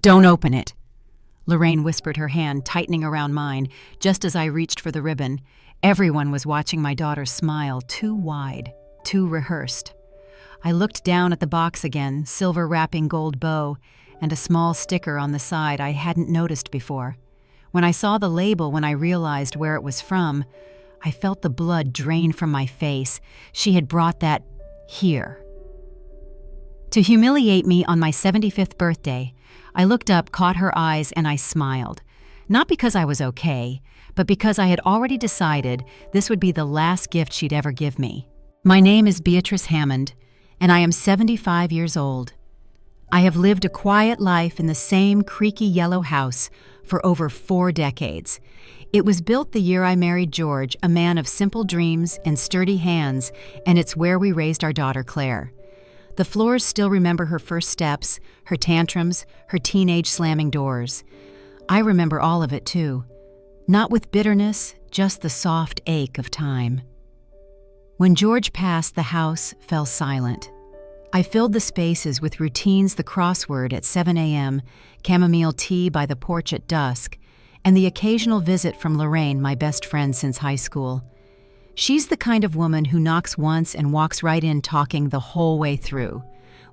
Don't open it. Lorraine whispered, her hand tightening around mine just as I reached for the ribbon. Everyone was watching my daughter smile, too wide, too rehearsed. I looked down at the box again, silver wrapping gold bow, and a small sticker on the side I hadn't noticed before. When I saw the label, when I realized where it was from, I felt the blood drain from my face. She had brought that here. To humiliate me on my 75th birthday, I looked up, caught her eyes, and I smiled. Not because I was okay, but because I had already decided this would be the last gift she'd ever give me. My name is Beatrice Hammond, and I am 75 years old. I have lived a quiet life in the same creaky yellow house for over 4 decades. It was built the year I married George, a man of simple dreams and sturdy hands, and it's where we raised our daughter Claire. The floors still remember her first steps, her tantrums, her teenage slamming doors. I remember all of it too. Not with bitterness, just the soft ache of time. When George passed, the house fell silent. I filled the spaces with routines: the crossword at 7 a.m., chamomile tea by the porch at dusk, and the occasional visit from Lorraine, my best friend since high school. She's the kind of woman who knocks once and walks right in talking the whole way through.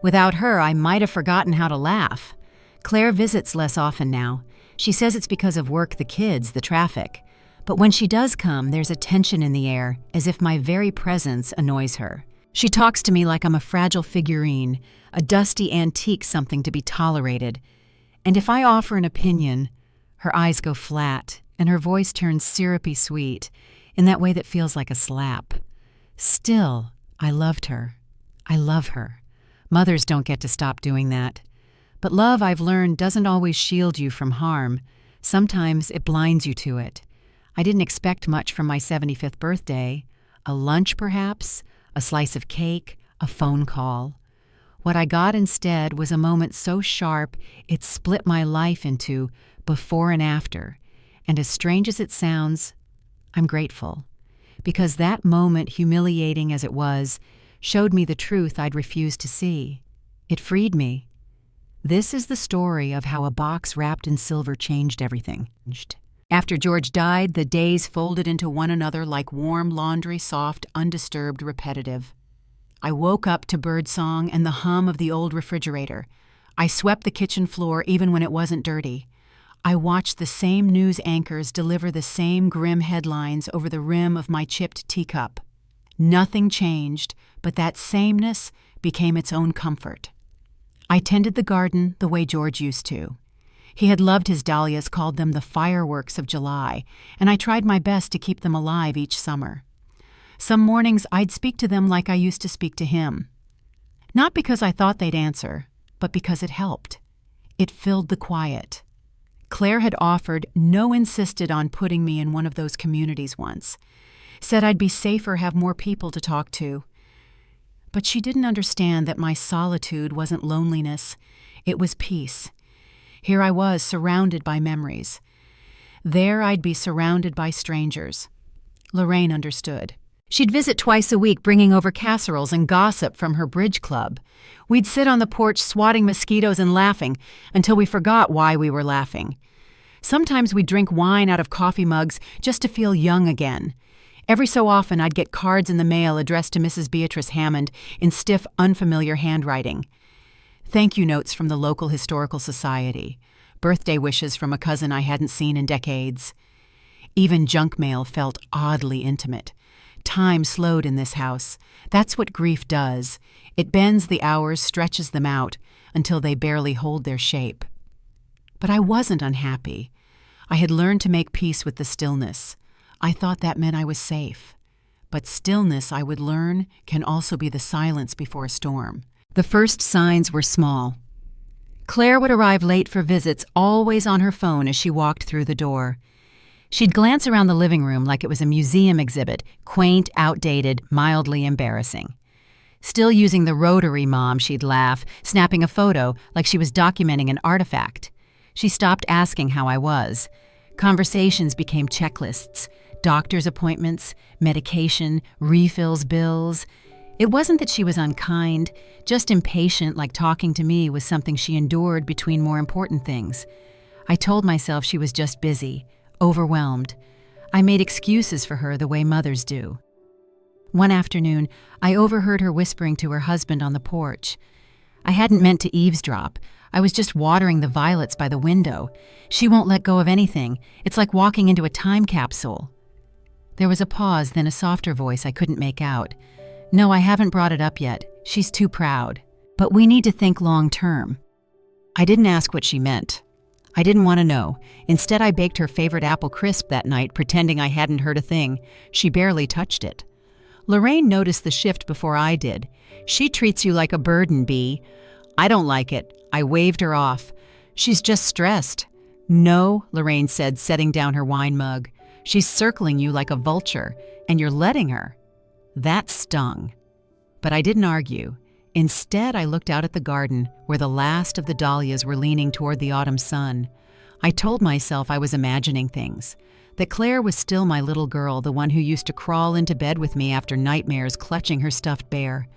Without her, I might have forgotten how to laugh. Claire visits less often now. She says it's because of work, the kids, the traffic. But when she does come, there's a tension in the air, as if my very presence annoys her. She talks to me like I'm a fragile figurine, a dusty antique, something to be tolerated. And if I offer an opinion, her eyes go flat, and her voice turns syrupy sweet, in that way that feels like a slap. Still, I loved her. I love her. Mothers don't get to stop doing that. But love, I've learned, doesn't always shield you from harm. Sometimes it blinds you to it. I didn't expect much from my 75th birthday. A lunch, perhaps, a slice of cake, a phone call. What I got instead was a moment so sharp it split my life into before and after. And as strange as it sounds, I'm grateful. Because that moment, humiliating as it was, showed me the truth I'd refused to see. It freed me. This is the story of how a box wrapped in silver changed everything. After George died, the days folded into one another like warm laundry, soft, undisturbed, repetitive. I woke up to birdsong and the hum of the old refrigerator. I swept the kitchen floor even when it wasn't dirty. I watched the same news anchors deliver the same grim headlines over the rim of my chipped teacup. Nothing changed, but that sameness became its own comfort. I tended the garden the way George used to. He had loved his dahlias, called them the fireworks of July, and I tried my best to keep them alive each summer. Some mornings I'd speak to them like I used to speak to him. Not because I thought they'd answer, but because it helped. It filled the quiet. Claire had offered, no insisted on putting me in one of those communities once. Said I'd be safer, have more people to talk to. But she didn't understand that my solitude wasn't loneliness, it was peace. Here I was, surrounded by memories. There I'd be surrounded by strangers. Lorraine understood. She'd visit twice a week, bringing over casseroles and gossip from her bridge club. We'd sit on the porch swatting mosquitoes and laughing until we forgot why we were laughing. Sometimes we'd drink wine out of coffee mugs just to feel young again. Every so often I'd get cards in the mail addressed to Mrs. Beatrice Hammond in stiff, unfamiliar handwriting. Thank you notes from the local historical society. Birthday wishes from a cousin I hadn't seen in decades. Even junk mail felt oddly intimate. Time slowed in this house. That's what grief does. It bends the hours, stretches them out, until they barely hold their shape. But I wasn't unhappy. I had learned to make peace with the stillness. I thought that meant I was safe. But stillness, I would learn, can also be the silence before a storm. The first signs were small. Claire would arrive late for visits, always on her phone as she walked through the door. She'd glance around the living room like it was a museum exhibit, quaint, outdated, mildly embarrassing. Still using the rotary, Mom, she'd laugh, snapping a photo like she was documenting an artifact. She stopped asking how I was. Conversations became checklists, doctor's appointments, medication, refills, bills. It wasn't that she was unkind, just impatient, like talking to me was something she endured between more important things. I told myself she was just busy, overwhelmed. I made excuses for her the way mothers do. One afternoon, I overheard her whispering to her husband on the porch. I hadn't meant to eavesdrop. I was just watering the violets by the window. She won't let go of anything. It's like walking into a time capsule. There was a pause, then a softer voice I couldn't make out. No, I haven't brought it up yet. She's too proud. But we need to think long term. I didn't ask what she meant. I didn't want to know. Instead, I baked her favorite apple crisp that night, pretending I hadn't heard a thing. She barely touched it. Lorraine noticed the shift before I did. She treats you like a burden, Bea. I don't like it. I waved her off. She's just stressed. No, Lorraine said, setting down her wine mug. She's circling you like a vulture, and you're letting her. That stung. But I didn't argue. Instead, I looked out at the garden, where the last of the dahlias were leaning toward the autumn sun. I told myself I was imagining things. That Claire was still my little girl, the one who used to crawl into bed with me after nightmares, clutching her stuffed bear.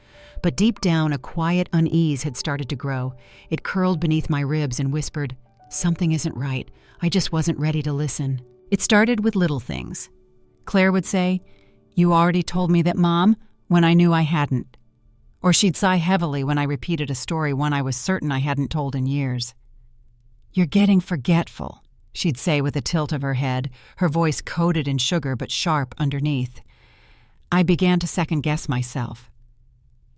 But deep down, a quiet unease had started to grow. It curled beneath my ribs and whispered, "Something isn't right. I just wasn't ready to listen." It started with little things. Claire would say, "You already told me that, Mom," when I knew I hadn't. Or she'd sigh heavily when I repeated a story, one I was certain I hadn't told in years. "You're getting forgetful," she'd say with a tilt of her head, her voice coated in sugar but sharp underneath. I began to second-guess myself.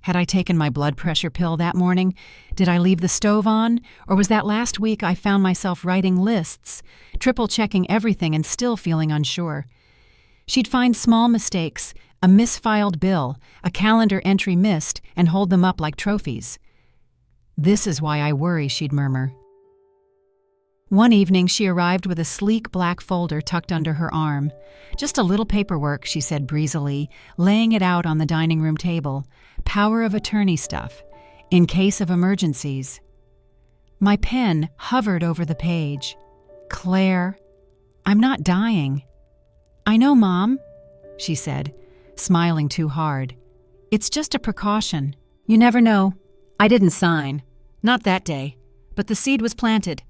Had I taken my blood pressure pill that morning? Did I leave the stove on? Or was that last week I found myself writing lists, triple-checking everything and still feeling unsure? She'd find small mistakes, a misfiled bill, a calendar entry missed, and hold them up like trophies. "This is why I worry," she'd murmur. One evening, she arrived with a sleek black folder tucked under her arm. "Just a little paperwork," she said breezily, laying it out on the dining room table. "Power of attorney stuff, in case of emergencies." My pen hovered over the page. "Claire, I'm not dying." "I know, Mom," she said, smiling too hard. "It's just a precaution. You never know." I didn't sign. Not that day. But the seed was planted.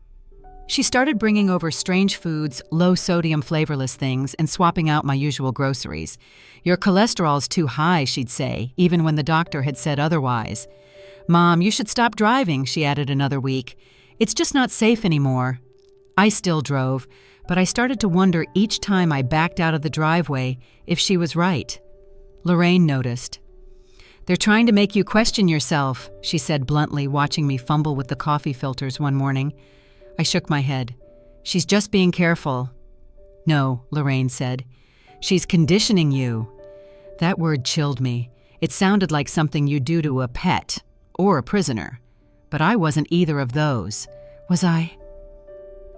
She started bringing over strange foods, low-sodium flavorless things, and swapping out my usual groceries. "Your cholesterol's too high," she'd say, even when the doctor had said otherwise. "Mom, you should stop driving," she added another week. "It's just not safe anymore." I still drove, but I started to wonder each time I backed out of the driveway if she was right. Lorraine noticed. "They're trying to make you question yourself," she said bluntly, watching me fumble with the coffee filters one morning. I shook my head. "She's just being careful." "No," Lorraine said. "She's conditioning you." That word chilled me. It sounded like something you do to a pet or a prisoner. But I wasn't either of those. Was I?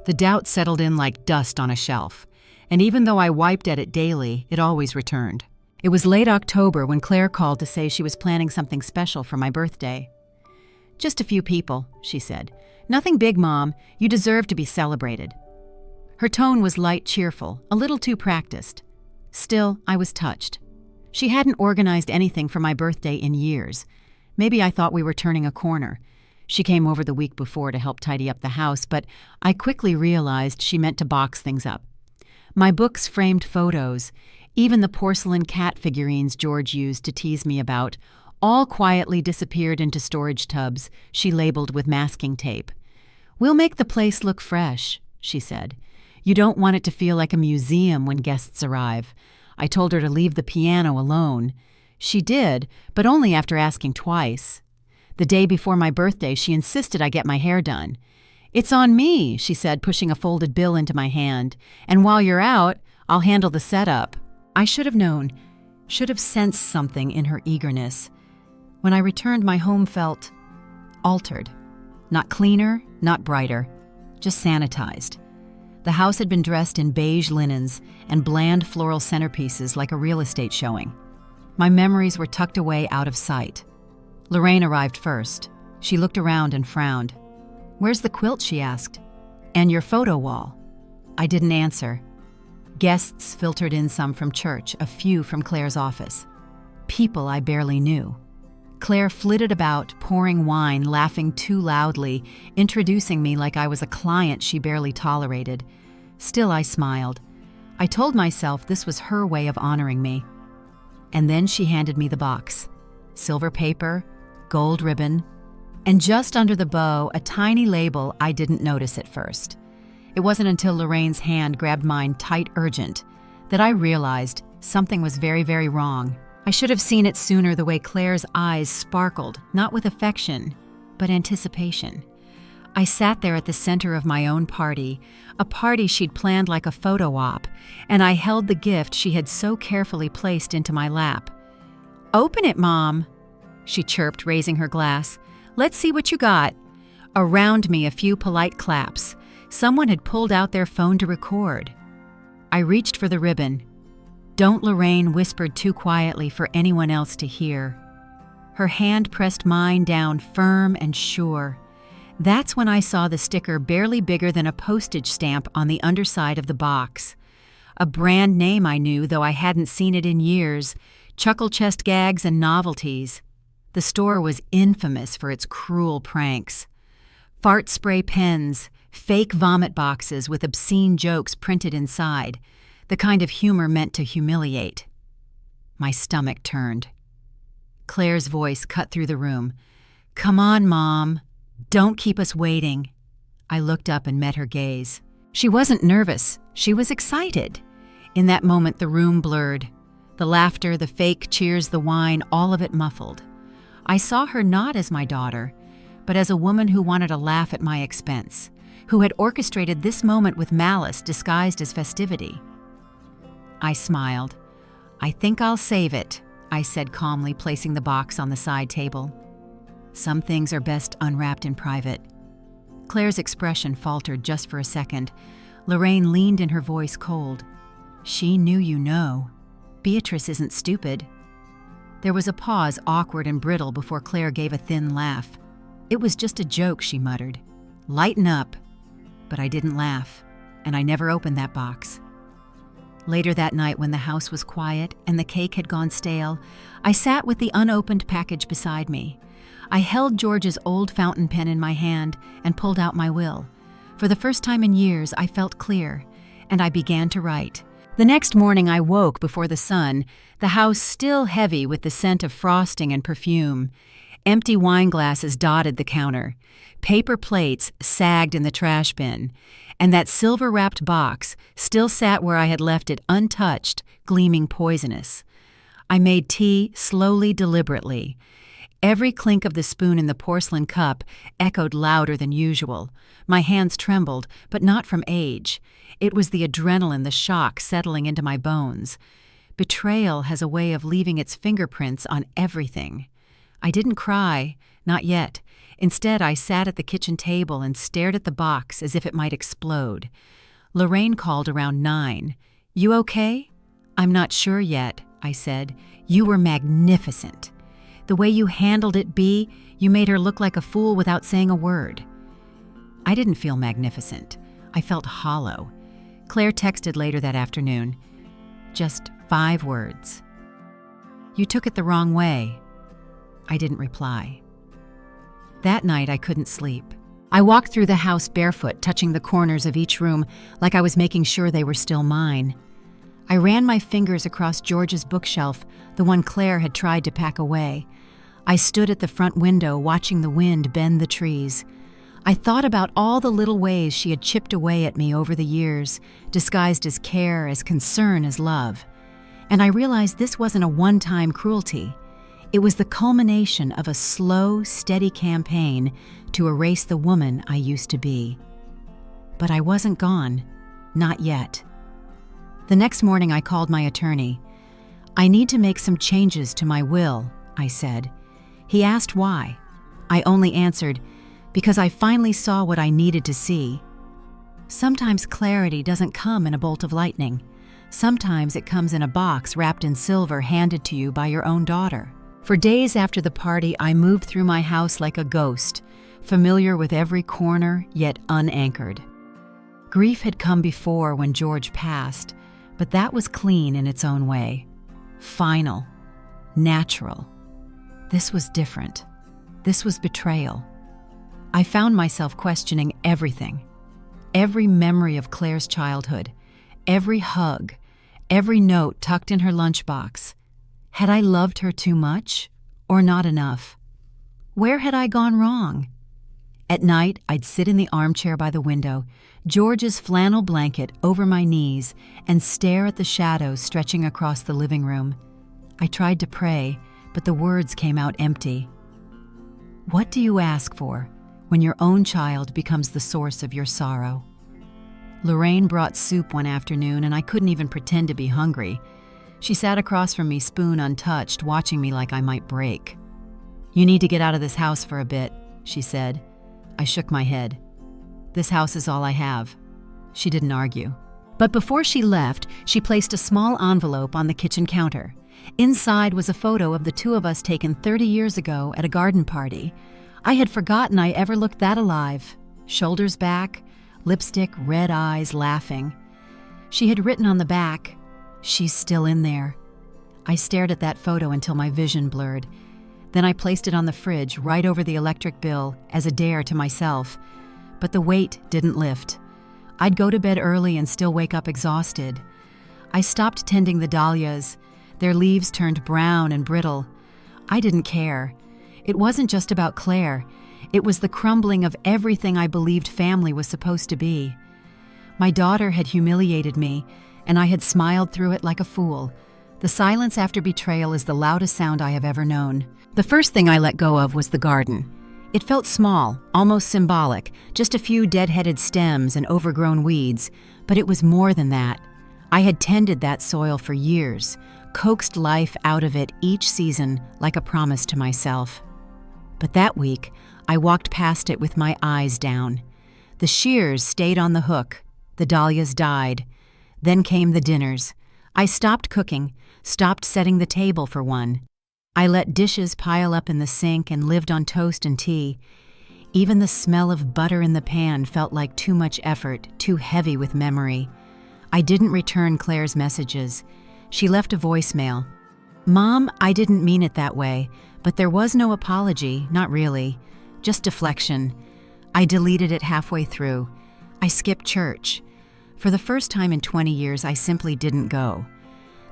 The doubt settled in like dust on a shelf. And even though I wiped at it daily, it always returned. It was late October when Claire called to say she was planning something special for my birthday. "Just a few people," she said. "Nothing big, Mom. You deserve to be celebrated." Her tone was light, cheerful, a little too practiced. Still, I was touched. She hadn't organized anything for my birthday in years. Maybe I thought we were turning a corner. She came over the week before to help tidy up the house, but I quickly realized she meant to box things up. My books framed photos, even the porcelain cat figurines George used to tease me about, all quietly disappeared into storage tubs she labeled with masking tape. "We'll make the place look fresh," she said. "You don't want it to feel like a museum when guests arrive." I told her to leave the piano alone. She did, but only after asking twice. The day before my birthday, she insisted I get my hair done. "It's on me," she said, pushing a folded bill into my hand. "And while you're out, I'll handle the setup." I should have known, should have sensed something in her eagerness. When I returned, my home felt altered. Not cleaner, not brighter, just sanitized. The house had been dressed in beige linens and bland floral centerpieces like a real estate showing. My memories were tucked away out of sight. Lorraine arrived first. She looked around and frowned. "Where's the quilt?" she asked. "And your photo wall?" I didn't answer. Guests filtered in, some from church, a few from Claire's office. People I barely knew. Claire flitted about, pouring wine, laughing too loudly, introducing me like I was a client she barely tolerated. Still, I smiled. I told myself this was her way of honoring me. And then she handed me the box. Silver paper, gold ribbon, and just under the bow, a tiny label I didn't notice at first. It wasn't until Lorraine's hand grabbed mine tight urgent that I realized something was very, very wrong. I should have seen it sooner the way Claire's eyes sparkled, not with affection, but anticipation. I sat there at the center of my own party, a party she'd planned like a photo op, and I held the gift she had so carefully placed into my lap. "Open it, Mom," she chirped, raising her glass. "Let's see what you got." Around me, a few polite claps. Someone had pulled out their phone to record. I reached for the ribbon. "Don't," Lorraine whispered too quietly for anyone else to hear. Her hand pressed mine down firm and sure. That's when I saw the sticker barely bigger than a postage stamp on the underside of the box. A brand name I knew, though I hadn't seen it in years. Chuckle Chest Gags and Novelties. The store was infamous for its cruel pranks. Fart spray pens, fake vomit boxes with obscene jokes printed inside, the kind of humor meant to humiliate. My stomach turned. Claire's voice cut through the room. "Come on, Mom. Don't keep us waiting." I looked up and met her gaze. She wasn't nervous. She was excited. In that moment, the room blurred. The laughter, the fake cheers, the wine, all of it muffled. I saw her not as my daughter, but as a woman who wanted a laugh at my expense, who had orchestrated this moment with malice disguised as festivity. I smiled. "I think I'll save it," I said calmly, placing the box on the side table. Some things are best unwrapped in private. Claire's expression faltered just for a second. Lorraine leaned in, her voice cold. "She knew you know. Beatrice isn't stupid." There was a pause, awkward and brittle, before Claire gave a thin laugh. "It was just a joke," she muttered. "Lighten up." But I didn't laugh, and I never opened that box. Later that night, when the house was quiet and the cake had gone stale, I sat with the unopened package beside me. I held George's old fountain pen in my hand and pulled out my will. For the first time in years, I felt clear, and I began to write. The next morning I woke before the sun, the house still heavy with the scent of frosting and perfume. Empty wine glasses dotted the counter. Paper plates sagged in the trash bin, and that silver-wrapped box still sat where I had left it, untouched, gleaming poisonous. I made tea slowly, deliberately. Every clink of the spoon in the porcelain cup echoed louder than usual. My hands trembled, but not from age. It was the adrenaline, the shock settling into my bones. Betrayal has a way of leaving its fingerprints on everything. I didn't cry, not yet. Instead, I sat at the kitchen table and stared at the box as if it might explode. Lorraine called around 9. "You okay?" "I'm not sure yet," I said. "You were magnificent." "The way you handled it, Bea, you made her look like a fool without saying a word." I didn't feel magnificent. I felt hollow. Claire texted later that afternoon. Just 5 words. "You took it the wrong way." I didn't reply. That night I couldn't sleep. I walked through the house barefoot, touching the corners of each room like I was making sure they were still mine. I ran my fingers across George's bookshelf, the one Claire had tried to pack away. I stood at the front window, watching the wind bend the trees. I thought about all the little ways she had chipped away at me over the years, disguised as care, as concern, as love. And I realized this wasn't a one-time cruelty. It was the culmination of a slow, steady campaign to erase the woman I used to be. But I wasn't gone. Not yet. The next morning I called my attorney. "I need to make some changes to my will," I said. He asked why. I only answered, "Because I finally saw what I needed to see." Sometimes clarity doesn't come in a bolt of lightning. Sometimes it comes in a box wrapped in silver handed to you by your own daughter. For days after the party, I moved through my house like a ghost, familiar with every corner, yet unanchored. Grief had come before when George passed, but that was clean in its own way. Final. Natural. This was different. This was betrayal. I found myself questioning everything. Every memory of Claire's childhood, every hug, every note tucked in her lunchbox. Had I loved her too much or not enough? Where had I gone wrong? At night, I'd sit in the armchair by the window, George's flannel blanket over my knees, and stare at the shadows stretching across the living room. I tried to pray, but the words came out empty. What do you ask for when your own child becomes the source of your sorrow? Lorraine brought soup one afternoon, and I couldn't even pretend to be hungry. She sat across from me, spoon untouched, watching me like I might break. "You need to get out of this house for a bit," she said. I shook my head. "This house is all I have." She didn't argue. But before she left, she placed a small envelope on the kitchen counter. Inside was a photo of the two of us taken 30 years ago at a garden party. I had forgotten I ever looked that alive. Shoulders back, lipstick, red eyes, laughing. She had written on the back, "She's still in there." I stared at that photo until my vision blurred. Then I placed it on the fridge right over the electric bill as a dare to myself. But the weight didn't lift. I'd go to bed early and still wake up exhausted. I stopped tending the dahlias. Their leaves turned brown and brittle. I didn't care. It wasn't just about Claire. It was the crumbling of everything I believed family was supposed to be. My daughter had humiliated me, and I had smiled through it like a fool. The silence after betrayal is the loudest sound I have ever known. The first thing I let go of was the garden. It felt small, almost symbolic, just a few dead-headed stems and overgrown weeds, but it was more than that. I had tended that soil for years, coaxed life out of it each season like a promise to myself. But that week, I walked past it with my eyes down. The shears stayed on the hook. The dahlias died. Then came the dinners. I stopped cooking, stopped setting the table for one. I let dishes pile up in the sink and lived on toast and tea. Even the smell of butter in the pan felt like too much effort, too heavy with memory. I didn't return Claire's messages. She left a voicemail. "Mom, I didn't mean it that way," but there was no apology, not really, just deflection. I deleted it halfway through. I skipped church. For the first time in 20 years, I simply didn't go.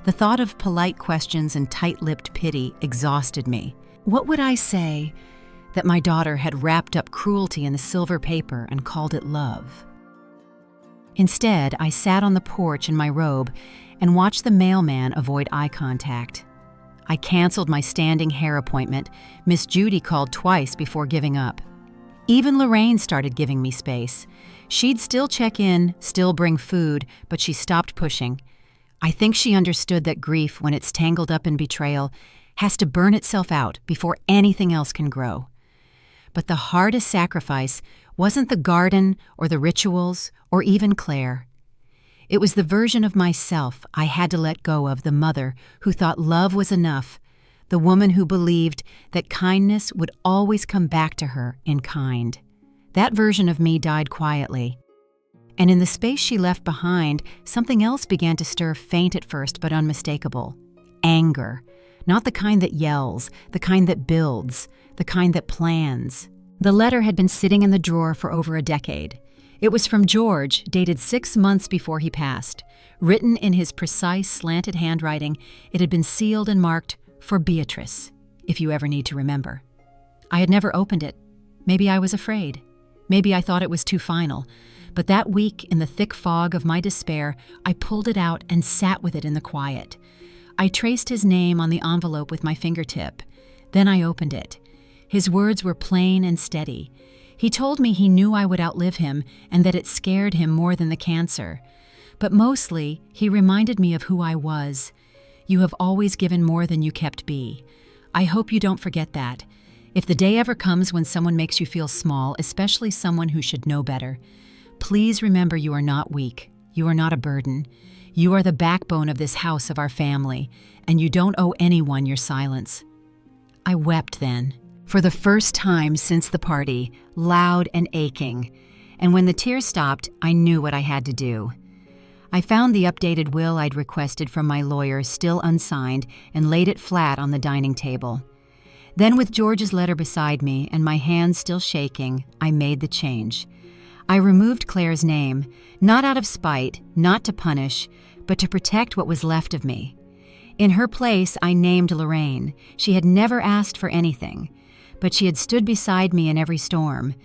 The thought of polite questions and tight-lipped pity exhausted me. What would I say? That my daughter had wrapped up cruelty in the silver paper and called it love. Instead, I sat on the porch in my robe and watched the mailman avoid eye contact. I canceled my standing hair appointment. Miss Judy called twice before giving up. Even Lorraine started giving me space. She'd still check in, still bring food, but she stopped pushing. I think she understood that grief, when it's tangled up in betrayal, has to burn itself out before anything else can grow. But the hardest sacrifice wasn't the garden or the rituals or even Claire. It was the version of myself I had to let go of, the mother who thought love was enough, the woman who believed that kindness would always come back to her in kind. That version of me died quietly. And in the space she left behind, something else began to stir, faint at first but unmistakable. Anger. Not the kind that yells, the kind that builds, the kind that plans. The letter had been sitting in the drawer for over a decade. It was from George, dated 6 months before he passed. Written in his precise, slanted handwriting, it had been sealed and marked, "For Beatrice," if you ever need to remember. I had never opened it. Maybe I was afraid. Maybe I thought it was too final. But that week, in the thick fog of my despair, I pulled it out and sat with it in the quiet. I traced his name on the envelope with my fingertip. Then I opened it. His words were plain and steady. He told me he knew I would outlive him and that it scared him more than the cancer. But mostly, he reminded me of who I was. "You have always given more than you kept be. I hope you don't forget that. If the day ever comes when someone makes you feel small, especially someone who should know better, please remember you are not weak. You are not a burden. You are the backbone of this house of our family, and you don't owe anyone your silence." I wept then, for the first time since the party, loud and aching. And when the tears stopped, I knew what I had to do. I found the updated will I'd requested from my lawyer still unsigned and laid it flat on the dining table. Then, with George's letter beside me and my hands still shaking, I made the change. I removed Claire's name, not out of spite, not to punish, but to protect what was left of me. In her place, I named Lorraine. She had never asked for anything, but she had stood beside me in every storm,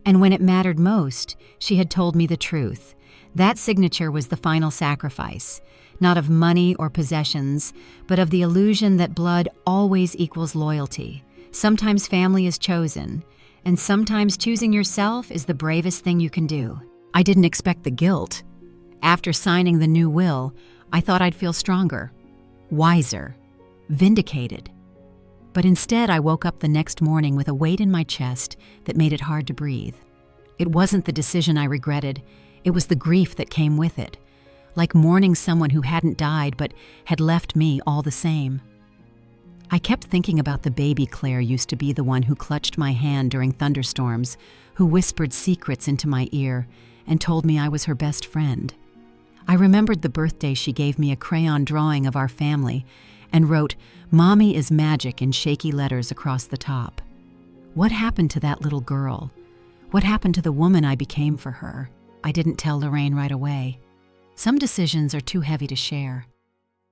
and when it mattered most, she had told me the truth. That signature was the final sacrifice, not of money or possessions, but of the illusion that blood always equals loyalty. Sometimes family is chosen, and sometimes choosing yourself is the bravest thing you can do. I didn't expect the guilt. After signing the new will, I thought I'd feel stronger, wiser, vindicated. But instead, I woke up the next morning with a weight in my chest that made it hard to breathe. It wasn't the decision I regretted, it was the grief that came with it, like mourning someone who hadn't died but had left me all the same. I kept thinking about the baby Claire used to be, the one who clutched my hand during thunderstorms, who whispered secrets into my ear and told me I was her best friend. I remembered the birthday she gave me a crayon drawing of our family and wrote, "Mommy is magic," in shaky letters across the top. What happened to that little girl? What happened to the woman I became for her? I didn't tell Lorraine right away. Some decisions are too heavy to share.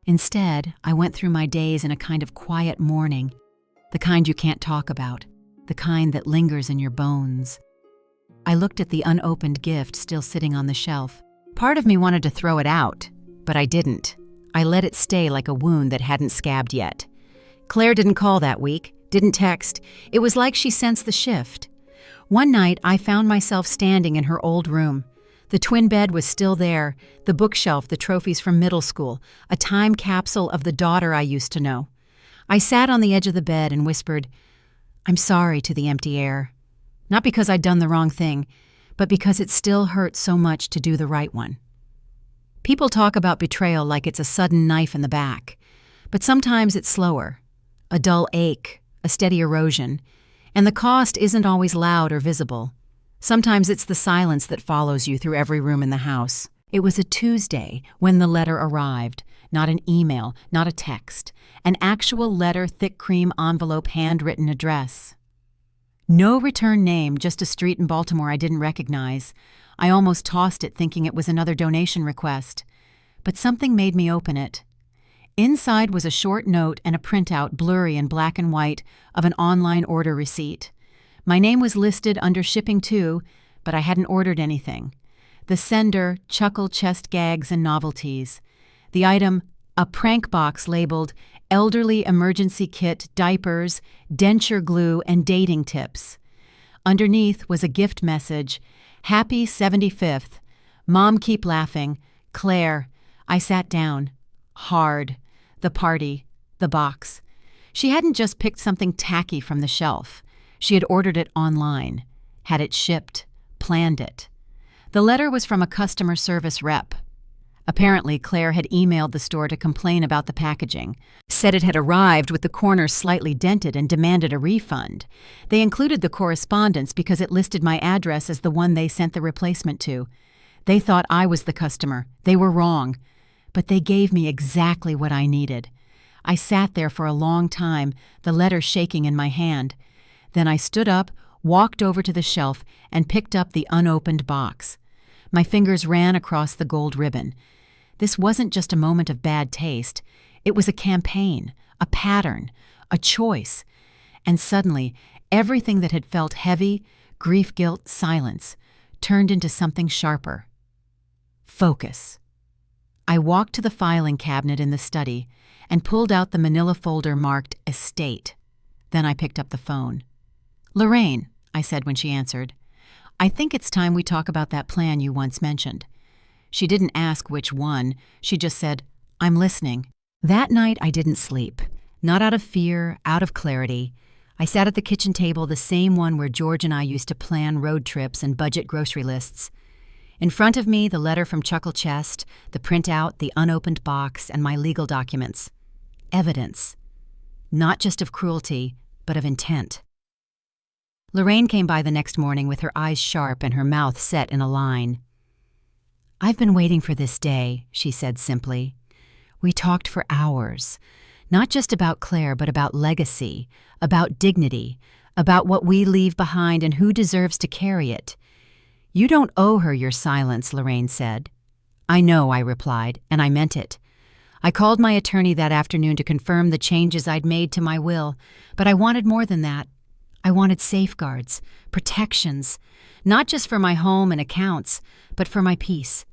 Instead, I went through my days in a kind of quiet mourning, the kind you can't talk about, the kind that lingers in your bones. I looked at the unopened gift still sitting on the shelf. Part of me wanted to throw it out, but I didn't. I let it stay like a wound that hadn't scabbed yet. Claire didn't call that week, didn't text. It was like she sensed the shift. One night, I found myself standing in her old room. The twin bed was still there, the bookshelf, the trophies from middle school, a time capsule of the daughter I used to know. I sat on the edge of the bed and whispered, "I'm sorry," to the empty air. Not because I'd done the wrong thing, but because it still hurt so much to do the right one. People talk about betrayal like it's a sudden knife in the back, but sometimes it's slower, a dull ache, a steady erosion, and the cost isn't always loud or visible. Sometimes it's the silence that follows you through every room in the house. It was a Tuesday when the letter arrived, not an email, not a text, an actual letter, thick cream envelope, handwritten address. No return name, just a street in Baltimore I didn't recognize. I almost tossed it thinking it was another donation request. But something made me open it. Inside was a short note and a printout, blurry in black and white, of an online order receipt. My name was listed under shipping too, but I hadn't ordered anything. The sender, Chuckle Chest Gags and Novelties. The item, a prank box labeled Elderly Emergency Kit, Diapers, Denture Glue, and Dating Tips. Underneath was a gift message, "Happy 75th. Mom, keep laughing. Claire." I sat down. Hard. The party. The box. She hadn't just picked something tacky from the shelf. She had ordered it online, had it shipped, planned it. The letter was from a customer service rep. Apparently, Claire had emailed the store to complain about the packaging, said it had arrived with the corners slightly dented and demanded a refund. They included the correspondence because it listed my address as the one they sent the replacement to. They thought I was the customer. They were wrong. But they gave me exactly what I needed. I sat there for a long time, the letter shaking in my hand. Then I stood up, walked over to the shelf, and picked up the unopened box. My fingers ran across the gold ribbon. This wasn't just a moment of bad taste. It was a campaign, a pattern, a choice. And suddenly, everything that had felt heavy, grief, guilt, silence, turned into something sharper. Focus. I walked to the filing cabinet in the study and pulled out the manila folder marked Estate. Then I picked up the phone. "Lorraine," I said when she answered, "I think it's time we talk about that plan you once mentioned." She didn't ask which one. She just said, "I'm listening." That night I didn't sleep. Not out of fear, out of clarity. I sat at the kitchen table, the same one where George and I used to plan road trips and budget grocery lists. In front of me, the letter from Chuckle Chest, the printout, the unopened box, and my legal documents. Evidence. Not just of cruelty, but of intent. Lorraine came by the next morning with her eyes sharp and her mouth set in a line. "I've been waiting for this day," she said simply. "We talked for hours. Not just about Claire, but about legacy, about dignity, about what we leave behind and who deserves to carry it. "You don't owe her your silence," Lorraine said. "I know," I replied, and I meant it. I called my attorney that afternoon to confirm the changes I'd made to my will, but I wanted more than that. I wanted safeguards, protections, not just for my home and accounts, but for my peace.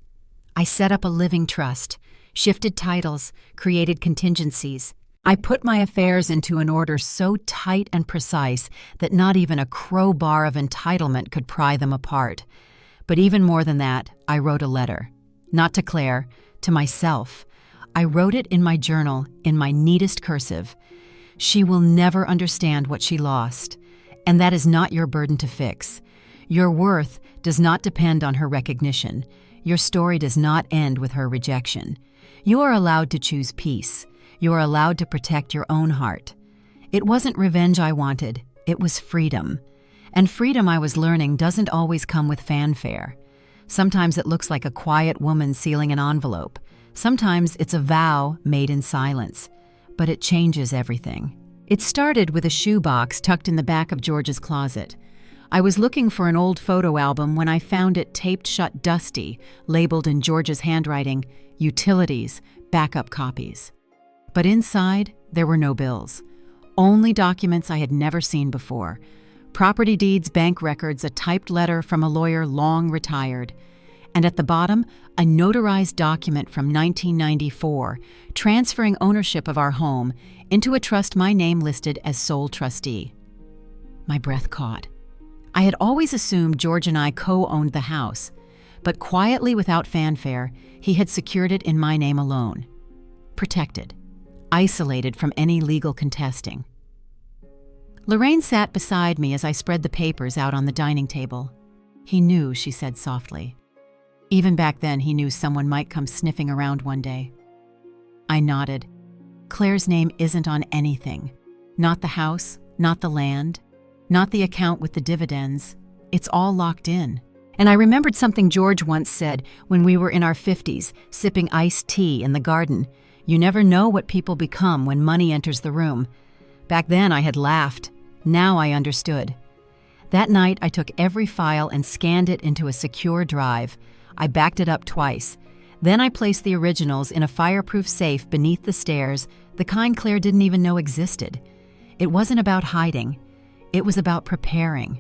I set up a living trust, shifted titles, created contingencies. I put my affairs into an order so tight and precise that not even a crowbar of entitlement could pry them apart. But even more than that, I wrote a letter. Not to Claire, to myself. I wrote it in my journal, in my neatest cursive. "She will never understand what she lost, and that is not your burden to fix. Your worth does not depend on her recognition. Your story does not end with her rejection. You are allowed to choose peace. You are allowed to protect your own heart." It wasn't revenge I wanted, it was freedom. And freedom, I was learning, doesn't always come with fanfare. Sometimes it looks like a quiet woman sealing an envelope. Sometimes it's a vow made in silence. But it changes everything. It started with a shoebox tucked in the back of George's closet. I was looking for an old photo album when I found it taped shut dusty, labeled in George's handwriting, "Utilities, backup copies." But inside, there were no bills. Only documents I had never seen before. Property deeds, bank records, a typed letter from a lawyer long retired. And at the bottom, a notarized document from 1994, transferring ownership of our home into a trust my name listed as sole trustee. My breath caught. I had always assumed George and I co-owned the house, but quietly without fanfare, he had secured it in my name alone. Protected. Isolated from any legal contesting. Lorraine sat beside me as I spread the papers out on the dining table. "He knew," she said softly. Even back then, he knew someone might come sniffing around one day. I nodded. Claire's name isn't on anything. Not the house, not the land, not the account with the dividends. It's all locked in. And I remembered something George once said when we were in our 50s, sipping iced tea in the garden. "You never know what people become when money enters the room." Back then, I had laughed. Now I understood. That night, I took every file and scanned it into a secure drive. I backed it up twice. Then I placed the originals in a fireproof safe beneath the stairs, the kind Claire didn't even know existed. It wasn't about hiding. It was about preparing.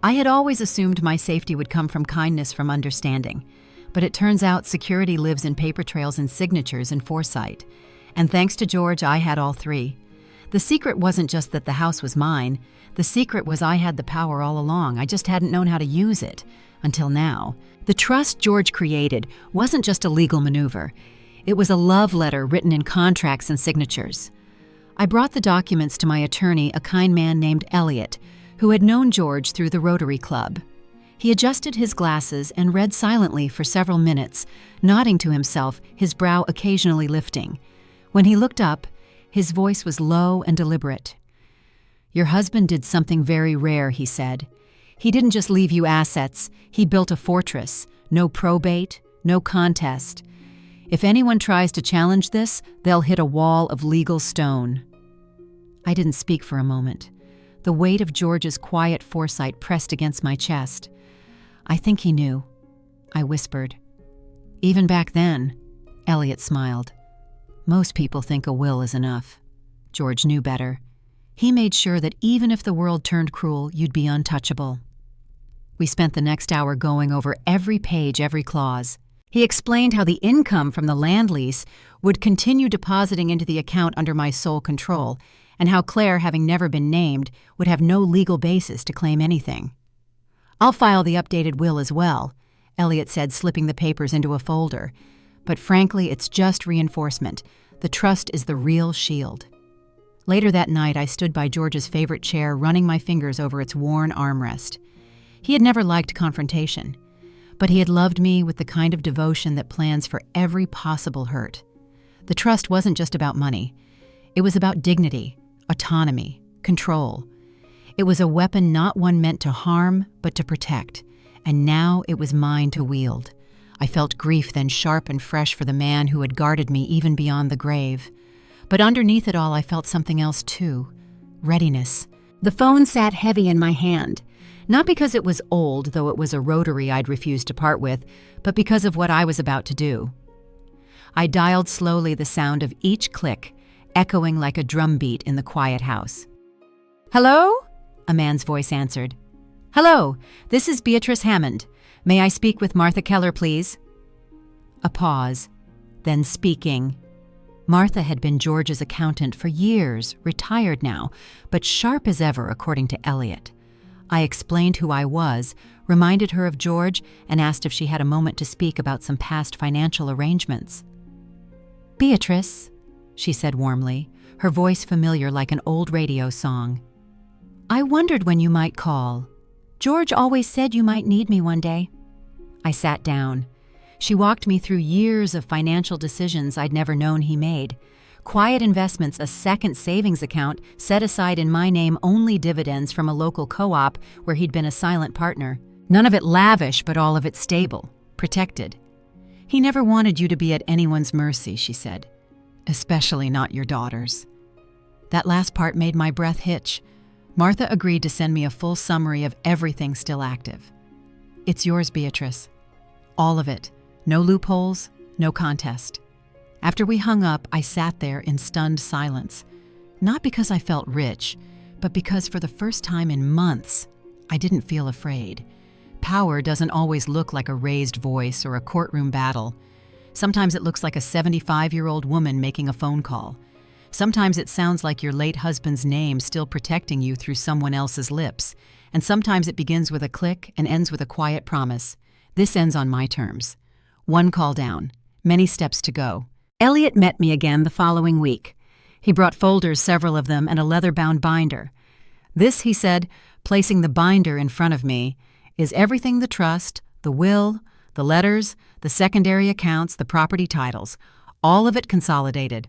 I had always assumed my safety would come from kindness, from understanding. But it turns out security lives in paper trails and signatures and foresight. And thanks to George, I had all three. The secret wasn't just that the house was mine. The secret was I had the power all along. I just hadn't known how to use it. Until now. The trust George created wasn't just a legal maneuver. It was a love letter written in contracts and signatures. I brought the documents to my attorney, a kind man named Elliot, who had known George through the Rotary Club. He adjusted his glasses and read silently for several minutes, nodding to himself, his brow occasionally lifting. When he looked up, his voice was low and deliberate. "Your husband did something very rare," he said. "He didn't just leave you assets, he built a fortress. No probate, no contest. If anyone tries to challenge this, they'll hit a wall of legal stone." I didn't speak for a moment. The weight of George's quiet foresight pressed against my chest. "I think he knew," I whispered. "Even back then," Elliot smiled. "Most people think a will is enough." George knew better. He made sure that even if the world turned cruel, you'd be untouchable. We spent the next hour going over every page, every clause. He explained how the income from the land lease would continue depositing into the account under my sole control, and how Claire, having never been named, would have no legal basis to claim anything. "I'll file the updated will as well," Elliot said, slipping the papers into a folder. "But frankly, it's just reinforcement. The trust is the real shield." Later that night, I stood by George's favorite chair, running my fingers over its worn armrest. He had never liked confrontation, but he had loved me with the kind of devotion that plans for every possible hurt. The trust wasn't just about money. It was about dignity, autonomy, control. It was a weapon, not one meant to harm, but to protect, and now it was mine to wield. I felt grief then sharp and fresh for the man who had guarded me even beyond the grave. But underneath it all, I felt something else too. Readiness. The phone sat heavy in my hand. Not because it was old, though it was a rotary I'd refused to part with, but because of what I was about to do. I dialed slowly, the sound of each click echoing like a drum beat in the quiet house. "Hello?" a man's voice answered. "Hello, this is Beatrice Hammond. May I speak with Martha Keller, please?" A pause, then speaking. Martha had been George's accountant for years, retired now, but sharp as ever, according to Elliot. I explained who I was, reminded her of George, and asked if she had a moment to speak about some past financial arrangements. "Beatrice," she said warmly, her voice familiar like an old radio song. "I wondered when you might call. George always said you might need me one day." I sat down. She walked me through years of financial decisions I'd never known he made. Quiet investments, a second savings account set aside in my name, only dividends from a local co-op where he'd been a silent partner. None of it lavish, but all of it stable, protected. "He never wanted you to be at anyone's mercy," she said. "Especially not your daughter's." That last part made my breath hitch. Martha agreed to send me a full summary of everything still active. "It's yours, Beatrice. All of it. No loopholes, no contest." After we hung up, I sat there in stunned silence. Not because I felt rich, but because for the first time in months, I didn't feel afraid. Power doesn't always look like a raised voice or a courtroom battle. Sometimes it looks like a 75-year-old woman making a phone call. Sometimes it sounds like your late husband's name still protecting you through someone else's lips. And sometimes it begins with a click and ends with a quiet promise. This ends on my terms. One call down, many steps to go. Elliot met me again the following week. He brought folders, several of them, and a leather-bound binder. "This," he said, placing the binder in front of me, "is everything the trust, the will, the letters, the secondary accounts, the property titles, all of it consolidated."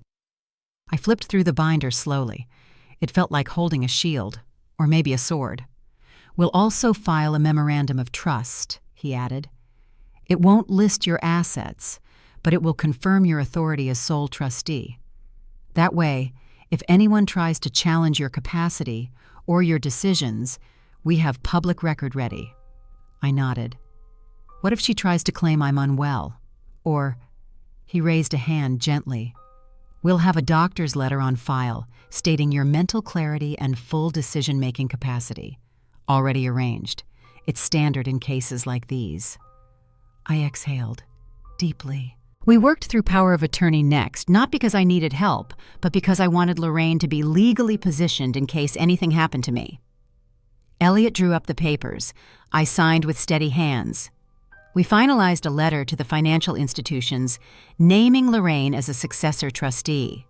I flipped through the binder slowly. It felt like holding a shield, or maybe a sword. "We'll also file a memorandum of trust," he added. "It won't list your assets, but it will confirm your authority as sole trustee. That way, if anyone tries to challenge your capacity or your decisions, we have public record ready." I nodded. "What if she tries to claim I'm unwell? Or," he raised a hand gently, "we'll have a doctor's letter on file stating your mental clarity and full decision-making capacity. Already arranged. It's standard in cases like these." I exhaled, deeply. We worked through power of attorney next, not because I needed help, but because I wanted Lorraine to be legally positioned in case anything happened to me. Elliot drew up the papers. I signed with steady hands. We finalized a letter to the financial institutions naming Lorraine as a successor trustee.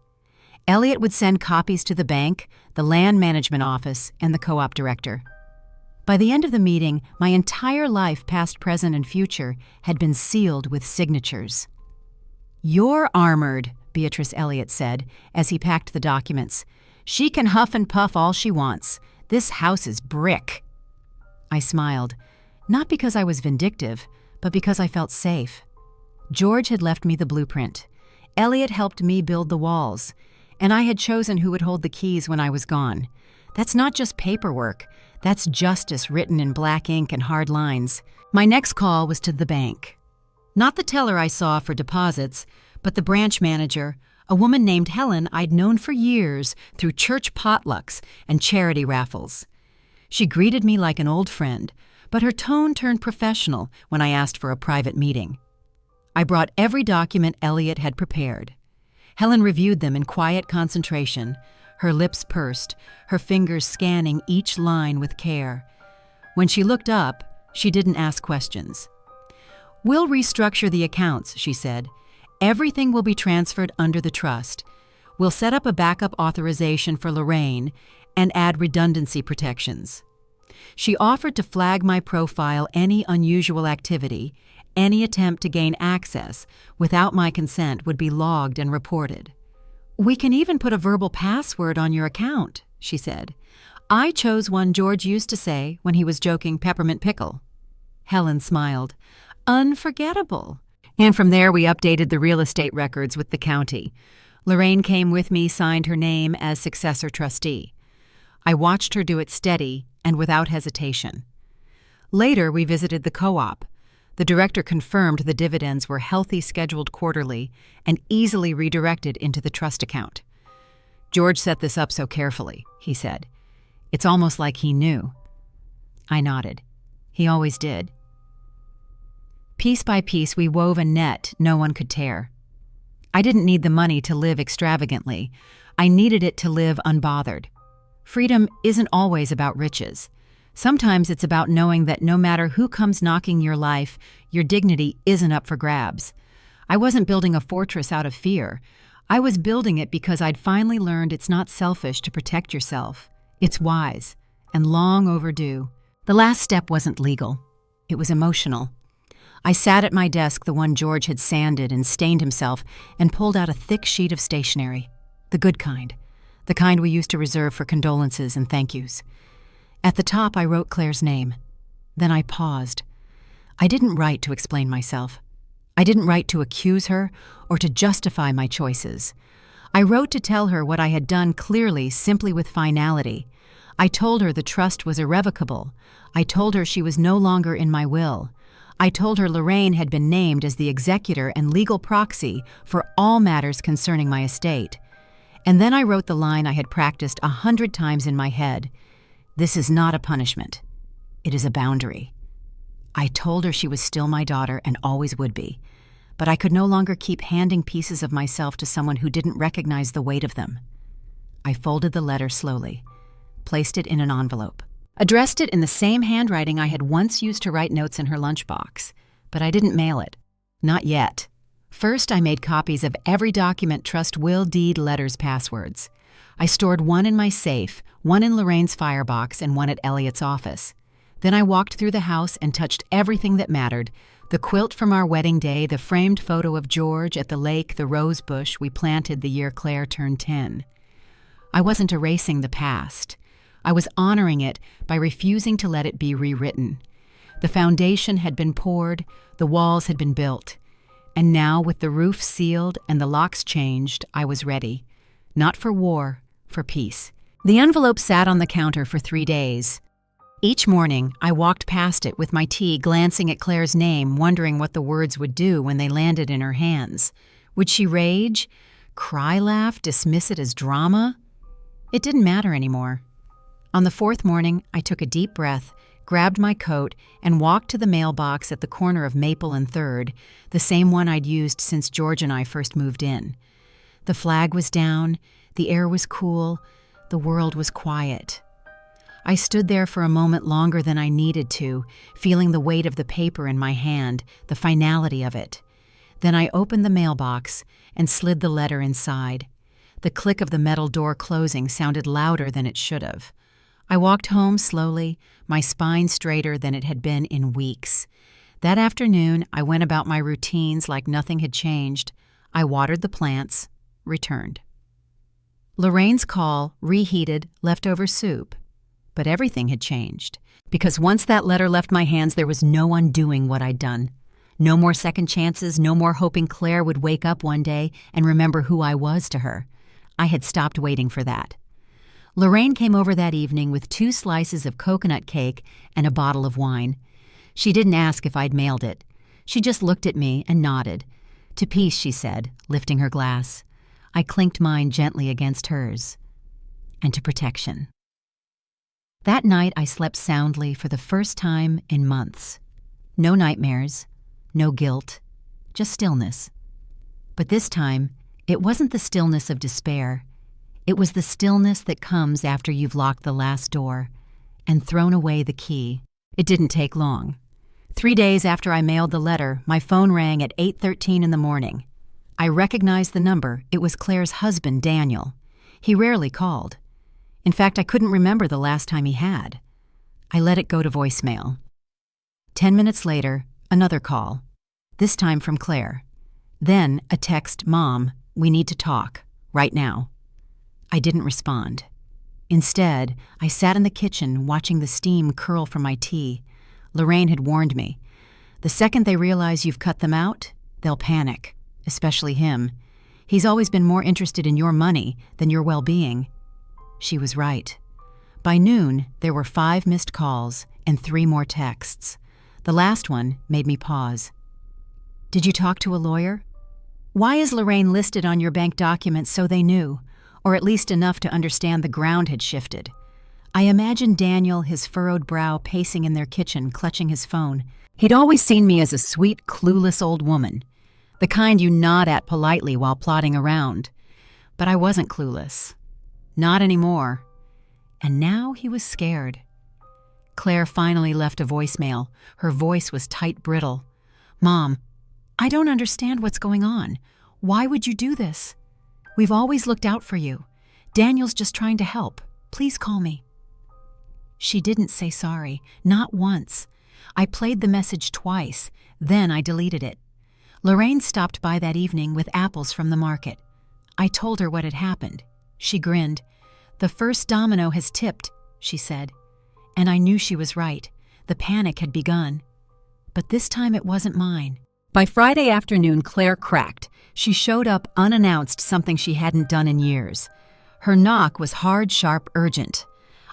Elliot would send copies to the bank, the land management office, and the co-op director. By the end of the meeting, my entire life, past, present, and future, had been sealed with signatures. "You're armored," Beatrice Elliott said as he packed the documents. "She can huff and puff all she wants. This house is brick." I smiled, not because I was vindictive, but because I felt safe. George had left me the blueprint. Elliot helped me build the walls, and I had chosen who would hold the keys when I was gone. That's not just paperwork. That's justice written in black ink and hard lines. My next call was to the bank. Not the teller I saw for deposits, but the branch manager, a woman named Helen I'd known for years through church potlucks and charity raffles. She greeted me like an old friend, but her tone turned professional when I asked for a private meeting. I brought every document Elliot had prepared. Helen reviewed them in quiet concentration, her lips pursed, her fingers scanning each line with care. When she looked up, she didn't ask questions. "We'll restructure the accounts," she said. "Everything will be transferred under the trust. We'll set up a backup authorization for Lorraine and add redundancy protections." She offered to flag my profile any unusual activity. Any attempt to gain access without my consent would be logged and reported. "We can even put a verbal password on your account," she said. "I chose one George used to say when he was joking peppermint pickle." Helen smiled. "Unforgettable." And from there we updated the real estate records with the county. Lorraine came with me, signed her name as successor trustee. I watched her do it steady and without hesitation. Later, we visited the co-op. The director confirmed the dividends were healthy, scheduled quarterly, and easily redirected into the trust account. "George set this up so carefully," he said. "It's almost like he knew." I nodded. He always did. Piece by piece, we wove a net no one could tear. I didn't need the money to live extravagantly. I needed it to live unbothered. Freedom isn't always about riches. Sometimes it's about knowing that no matter who comes knocking your life, your dignity isn't up for grabs. I wasn't building a fortress out of fear. I was building it because I'd finally learned it's not selfish to protect yourself. It's wise, and long overdue. The last step wasn't legal. It was emotional. I sat at my desk, the one George had sanded and stained himself, and pulled out a thick sheet of stationery. The good kind. The kind we used to reserve for condolences and thank yous. At the top, I wrote Claire's name. Then I paused. I didn't write to explain myself. I didn't write to accuse her or to justify my choices. I wrote to tell her what I had done clearly, simply with finality. I told her the trust was irrevocable. I told her she was no longer in my will. I told her Lorraine had been named as the executor and legal proxy for all matters concerning my estate. And then I wrote the line I had practiced 100 times in my head. This is not a punishment. It is a boundary. I told her she was still my daughter and always would be, but I could no longer keep handing pieces of myself to someone who didn't recognize the weight of them. I folded the letter slowly, placed it in an envelope, addressed it in the same handwriting I had once used to write notes in her lunchbox, but I didn't mail it. Not yet. First, I made copies of every document, trust, will, deed, letters, passwords. I stored one in my safe, one in Lorraine's firebox, and one at Elliot's office. Then I walked through the house and touched everything that mattered: the quilt from our wedding day, the framed photo of George at the lake, the rose bush we planted the year Claire turned 10. I wasn't erasing the past. I was honoring it by refusing to let it be rewritten. The foundation had been poured, the walls had been built. And now, with the roof sealed and the locks changed, I was ready. Not for war, for peace. The envelope sat on the counter for 3 days. Each morning, I walked past it with my tea, glancing at Claire's name, wondering what the words would do when they landed in her hands. Would she rage, cry, laugh, dismiss it as drama? It didn't matter anymore. On the 4th morning, I took a deep breath, grabbed my coat, and walked to the mailbox at the corner of Maple and 3rd, the same one I'd used since George and I first moved in. The flag was down, the air was cool, the world was quiet. I stood there for a moment longer than I needed to, feeling the weight of the paper in my hand, the finality of it. Then I opened the mailbox and slid the letter inside. The click of the metal door closing sounded louder than it should have. I walked home slowly, my spine straighter than it had been in weeks. That afternoon, I went about my routines like nothing had changed. I watered the plants, returned. Lorraine's call reheated leftover soup. But everything had changed, because once that letter left my hands, there was no undoing what I'd done. No more second chances, no more hoping Claire would wake up one day and remember who I was to her. I had stopped waiting for that. Lorraine came over that evening with 2 slices of coconut cake and a bottle of wine. She didn't ask if I'd mailed it. She just looked at me and nodded. "To peace," she said, lifting her glass. I clinked mine gently against hers. "And to protection." That night, I slept soundly for the first time in months. No nightmares, no guilt, just stillness. But this time, it wasn't the stillness of despair. It was the stillness that comes after you've locked the last door and thrown away the key. It didn't take long. 3 days after I mailed the letter, my phone rang at 8:13 in the morning. I recognized the number. It was Claire's husband, Daniel. He rarely called. In fact, I couldn't remember the last time he had. I let it go to voicemail. 10 minutes later, another call, this time from Claire. Then a text, "Mom, we need to talk, right now." I didn't respond. Instead, I sat in the kitchen watching the steam curl from my tea. Lorraine had warned me. The second they realize you've cut them out, they'll panic, especially him. He's always been more interested in your money than your well-being." She was right. By noon, there were 5 missed calls and 3 more texts. The last one made me pause. "Did you talk to a lawyer? Why is Lorraine listed on your bank documents so they knew, or at least enough to understand the ground had shifted?" I imagined Daniel, his furrowed brow, pacing in their kitchen, clutching his phone. He'd always seen me as a sweet, clueless old woman, the kind you nod at politely while plodding around. But I wasn't clueless. Not anymore. And now he was scared. Claire finally left a voicemail. Her voice was tight, brittle. "Mom, I don't understand what's going on. Why would you do this? We've always looked out for you. Daniel's just trying to help. Please call me." She didn't say sorry, not once. I played the message twice, then I deleted it. Lorraine stopped by that evening with apples from the market. I told her what had happened. She grinned. "The first domino has tipped," she said. And I knew she was right. The panic had begun. But this time it wasn't mine. By Friday afternoon, Claire cracked. She showed up unannounced, something she hadn't done in years. Her knock was hard, sharp, urgent.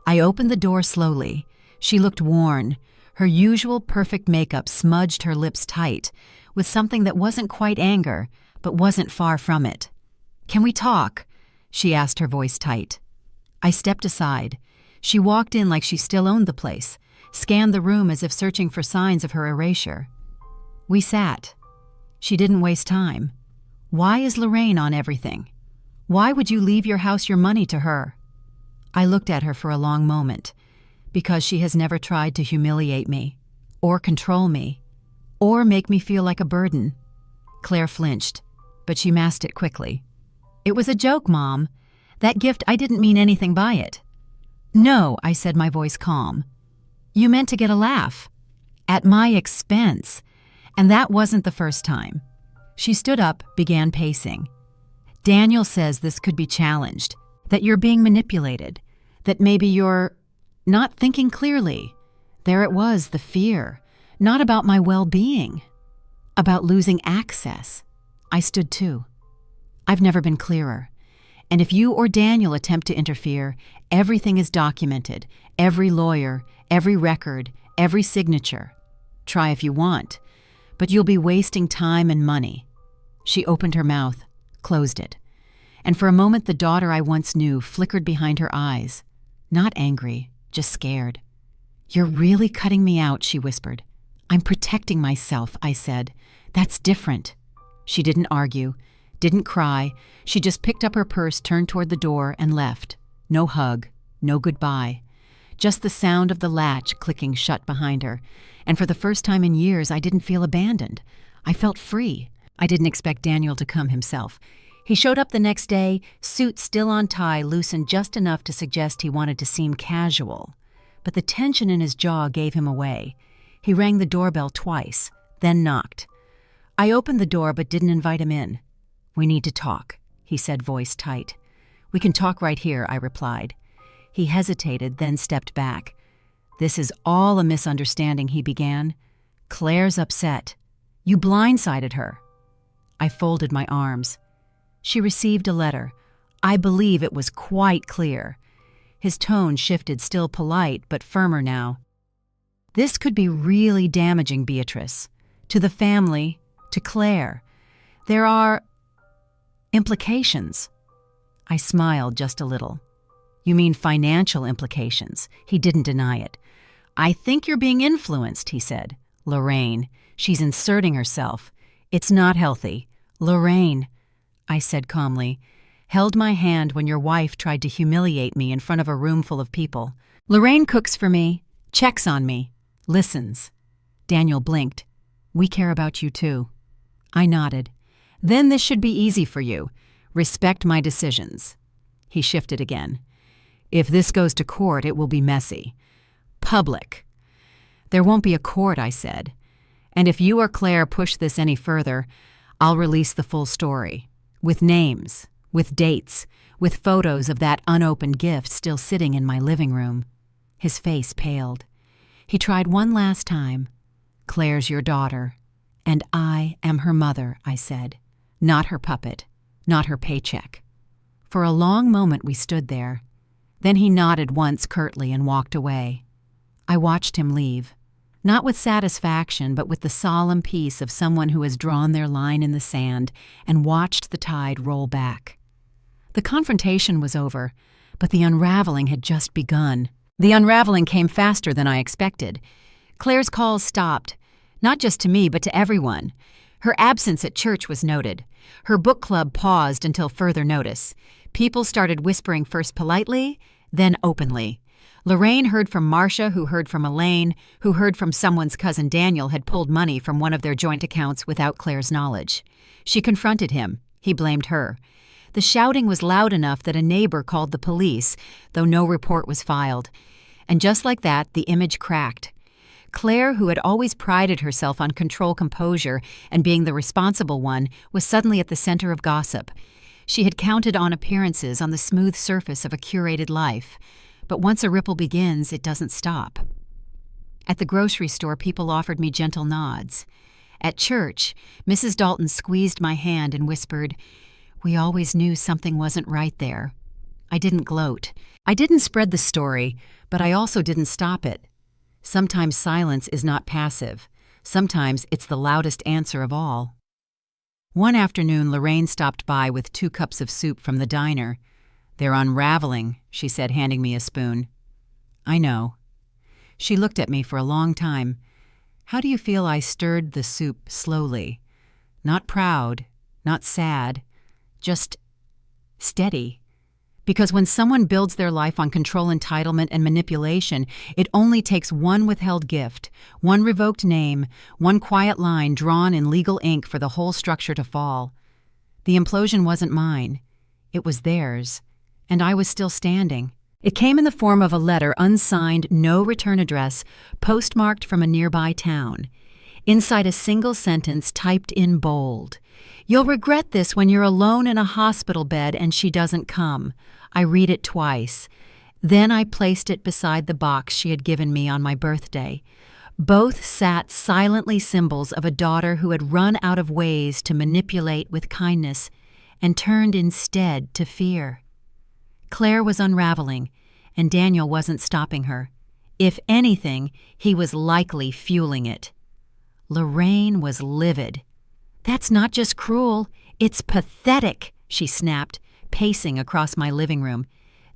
I opened the door slowly. She looked worn. Her usual perfect makeup smudged her lips tight, with something that wasn't quite anger, but wasn't far from it. "Can we talk?" she asked, her voice tight. I stepped aside. She walked in like she still owned the place, scanned the room as if searching for signs of her erasure. We sat. She didn't waste time. "Why is Lorraine on everything? Why would you leave your house, your money to her?" I looked at her for a long moment. "Because she has never tried to humiliate me, or control me, or make me feel like a burden." Claire flinched, but she masked it quickly. "It was a joke, Mom. That gift, I didn't mean anything by it." "No," I said, my voice calm. "You meant to get a laugh. At my expense. And that wasn't the first time." She stood up, began pacing. "Daniel says this could be challenged, that you're being manipulated, that maybe you're not thinking clearly." There it was, the fear. Not about my well-being. About losing access. I stood too. "I've never been clearer. And if you or Daniel attempt to interfere, everything is documented. Every lawyer, every record, every signature. Try if you want. But you'll be wasting time and money." She opened her mouth, closed it. And for a moment the daughter I once knew flickered behind her eyes. Not angry, just scared. "You're really cutting me out," she whispered. "I'm protecting myself," I said. "That's different." She didn't argue, didn't cry. She just picked up her purse, turned toward the door, and left. No hug, no goodbye. Just the sound of the latch clicking shut behind her. And for the first time in years, I didn't feel abandoned. I felt free. I didn't expect Daniel to come himself. He showed up the next day, suit still on tie, loosened just enough to suggest he wanted to seem casual. But the tension in his jaw gave him away. He rang the doorbell twice, then knocked. I opened the door but didn't invite him in. "We need to talk," he said, voice tight. "We can talk right here," I replied. He hesitated, then stepped back. "This is all a misunderstanding," he began. "Claire's upset. You blindsided her." I folded my arms. "She received a letter. I believe it was quite clear." His tone shifted, still polite, but firmer now. "This could be really damaging, Beatrice. To the family, to Claire. There are implications." I smiled just a little. "You mean financial implications?" He didn't deny it. "I think you're being influenced," he said. "Lorraine. She's inserting herself. It's not healthy. Lorraine," I said calmly, "held my hand when your wife tried to humiliate me in front of a room full of people. Lorraine cooks for me, checks on me, listens." Daniel blinked. "We care about you too." I nodded. "Then this should be easy for you. Respect my decisions." He shifted again. "If this goes to court, it will be messy. Public." "There won't be a court," I said. "And if you or Claire push this any further, I'll release the full story. With names, with dates, with photos of that unopened gift still sitting in my living room." His face paled. He tried one last time. "Claire's your daughter, and I am her mother," I said. "Not her puppet, not her paycheck. For a long moment we stood there. Then he nodded once curtly and walked away. I watched him leave, not with satisfaction, but with the solemn peace of someone who has drawn their line in the sand and watched the tide roll back. The confrontation was over, but the unraveling had just begun. The unraveling came faster than I expected. Claire's calls stopped, not just to me, but to everyone. Her absence at church was noted. Her book club paused until further notice. People started whispering first politely, then openly. Lorraine heard from Marcia, who heard from Elaine, who heard from someone's cousin Daniel had pulled money from one of their joint accounts without Claire's knowledge. She confronted him. He blamed her. The shouting was loud enough that a neighbor called the police, though no report was filed. And just like that, the image cracked. Claire, who had always prided herself on composure and being the responsible one, was suddenly at the center of gossip. She had counted on appearances on the smooth surface of a curated life. But once a ripple begins, it doesn't stop. At the grocery store, people offered me gentle nods. At church, Mrs. Dalton squeezed my hand and whispered, "We always knew something wasn't right there." I didn't gloat. I didn't spread the story, but I also didn't stop it. Sometimes silence is not passive. Sometimes it's the loudest answer of all. One afternoon, Lorraine stopped by with 2 cups of soup from the diner. "They're unraveling," she said, handing me a spoon. "I know." She looked at me for a long time. How do you feel? I stirred the soup slowly. Not proud, not sad, just steady. Because when someone builds their life on control, entitlement, and manipulation, it only takes one withheld gift, one revoked name, one quiet line drawn in legal ink for the whole structure to fall. The implosion wasn't mine. It was theirs. And I was still standing. It came in the form of a letter, unsigned, no return address, postmarked from a nearby town. Inside a single sentence typed in bold, "You'll regret this when you're alone in a hospital bed and she doesn't come." I read it twice. Then I placed it beside the box she had given me on my birthday. Both sat silently symbols of a daughter who had run out of ways to manipulate with kindness and turned instead to fear. Claire was unraveling, and Daniel wasn't stopping her. If anything, he was likely fueling it. Lorraine was livid. "That's not just cruel, it's pathetic," she snapped, pacing across my living room.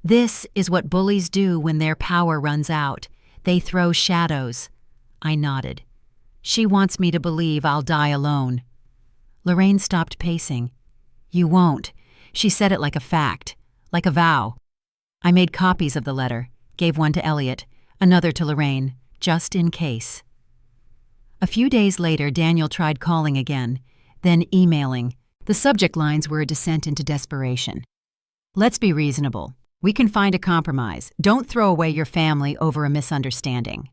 "This is what bullies do when their power runs out. They throw shadows." I nodded. "She wants me to believe I'll die alone." Lorraine stopped pacing. "You won't." She said it like a fact. Like a vow. I made copies of the letter, gave one to Elliot, another to Lorraine, just in case. A few days later, Daniel tried calling again, then emailing. The subject lines were a descent into desperation. "Let's be reasonable. We can find a compromise. Don't throw away your family over a misunderstanding."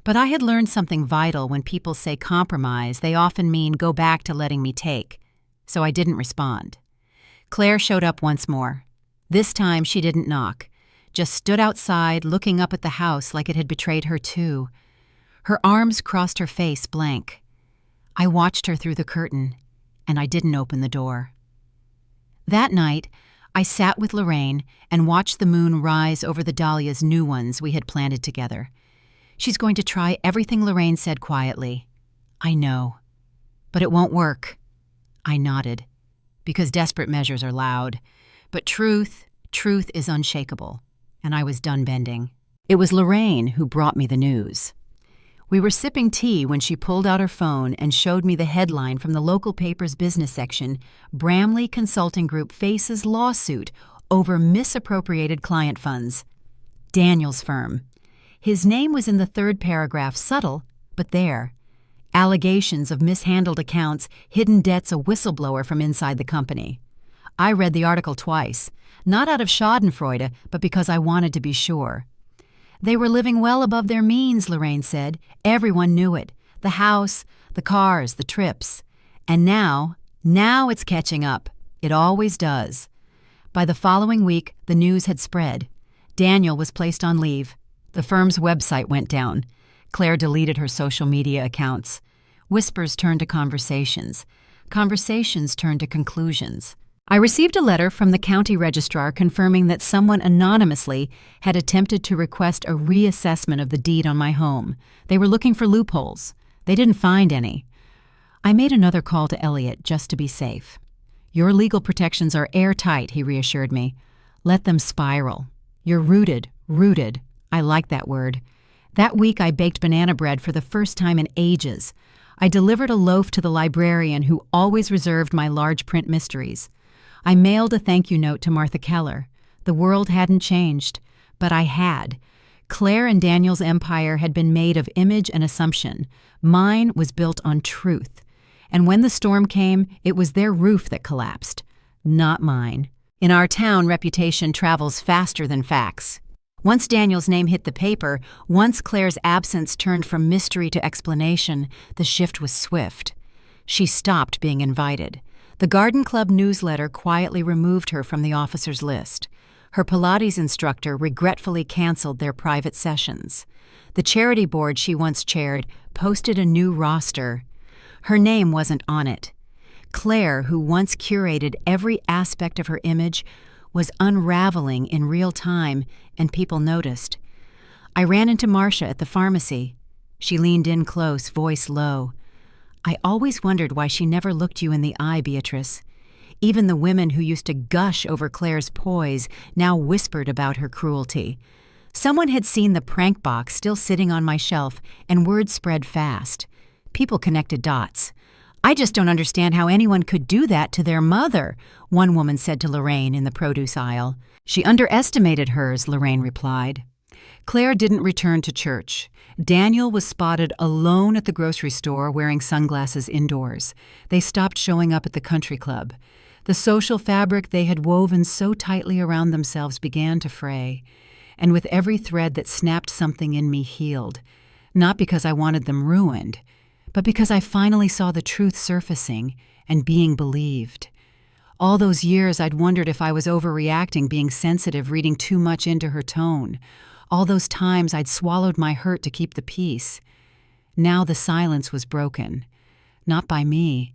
But I had learned something vital. When people say compromise, they often mean go back to letting me take. So I didn't respond. Claire showed up once more. This time she didn't knock, just stood outside looking up at the house like it had betrayed her too. Her arms crossed her face blank. I watched her through the curtain, and I didn't open the door. That night, I sat with Lorraine and watched the moon rise over the dahlias, new ones we had planted together. "She's going to try everything," Lorraine said quietly. "I know. But it won't work." I nodded. Because desperate measures are loud. But truth is unshakable, and I was done bending. It was Lorraine who brought me the news. We were sipping tea when she pulled out her phone and showed me the headline from the local paper's business section: "Bramley Consulting Group faces lawsuit over misappropriated client funds." Daniel's firm. His name was in the 3rd paragraph, subtle, but there. Allegations of mishandled accounts, hidden debts, a whistleblower from inside the company. I read the article twice, not out of schadenfreude, but because I wanted to be sure. "They were living well above their means," Lorraine said. "Everyone knew it. The house, the cars, the trips. And now it's catching up. It always does." By the following week, the news had spread. Daniel was placed on leave. The firm's website went down. Claire deleted her social media accounts. Whispers turned to conversations. Conversations turned to conclusions. I received a letter from the county registrar confirming that someone anonymously had attempted to request a reassessment of the deed on my home. They were looking for loopholes. They didn't find any. I made another call to Elliot just to be safe. "Your legal protections are airtight," he reassured me. "Let them spiral. You're rooted. I like that word." That week I baked banana bread for the first time in ages. I delivered a loaf to the librarian who always reserved my large print mysteries. I mailed a thank you note to Martha Keller. The world hadn't changed, but I had. Claire and Daniel's empire had been made of image and assumption. Mine was built on truth. And when the storm came, it was their roof that collapsed, not mine. In our town, reputation travels faster than facts. Once Daniel's name hit the paper, once Claire's absence turned from mystery to explanation, the shift was swift. She stopped being invited. The Garden Club newsletter quietly removed her from the officers' list. Her Pilates instructor regretfully canceled their private sessions. The charity board she once chaired posted a new roster. Her name wasn't on it. Claire, who once curated every aspect of her image, was unraveling in real time, and people noticed. I ran into Marcia at the pharmacy. She leaned in close, voice low. "I always wondered why she never looked you in the eye, Beatrice. Even the women who used to gush over Claire's poise now whispered about her cruelty. Someone had seen the prank box still sitting on my shelf, and word spread fast. People connected dots. "I just don't understand how anyone could do that to their mother," one woman said to Lorraine in the produce aisle. "She underestimated hers," Lorraine replied. Claire didn't return to church. Daniel was spotted alone at the grocery store wearing sunglasses indoors. They stopped showing up at the country club. The social fabric they had woven so tightly around themselves began to fray. And with every thread that snapped, something in me healed. Not because I wanted them ruined, but because I finally saw the truth surfacing and being believed. All those years I'd wondered if I was overreacting, being sensitive, reading too much into her tone. All those times I'd swallowed my hurt to keep the peace. Now the silence was broken. Not by me.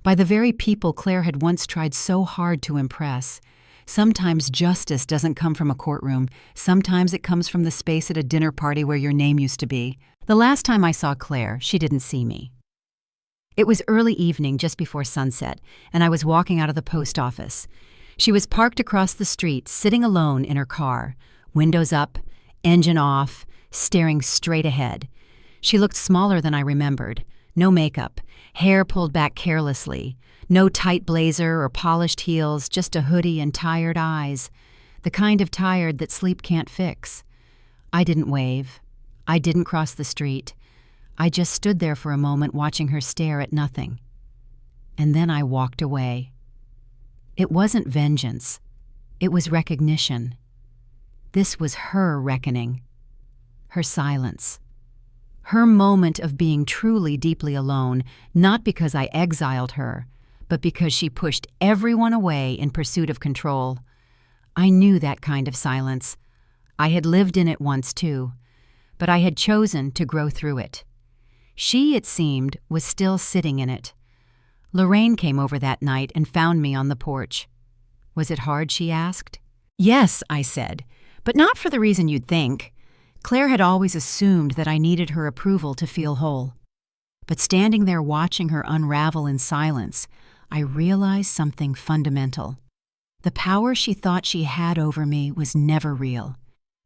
By the very people Claire had once tried so hard to impress. Sometimes justice doesn't come from a courtroom. Sometimes it comes from the space at a dinner party where your name used to be. The last time I saw Claire, she didn't see me. It was early evening, just before sunset, and I was walking out of the post office. She was parked across the street, sitting alone in her car, windows up, engine off, staring straight ahead. She looked smaller than I remembered. No makeup, hair pulled back carelessly, no tight blazer or polished heels, just a hoodie and tired eyes, the kind of tired that sleep can't fix. I didn't wave. I didn't cross the street. I just stood there for a moment watching her stare at nothing. And then I walked away. It wasn't vengeance. It was recognition. This was her reckoning. Her silence. Her moment of being truly deeply alone, not because I exiled her, but because she pushed everyone away in pursuit of control. I knew that kind of silence. I had lived in it once too, but I had chosen to grow through it. She, it seemed, was still sitting in it. Lorraine came over that night and found me on the porch. "Was it hard?" she asked. "Yes," I said, "but not for the reason you'd think." Claire had always assumed that I needed her approval to feel whole. But standing there watching her unravel in silence, I realized something fundamental. The power she thought she had over me was never real.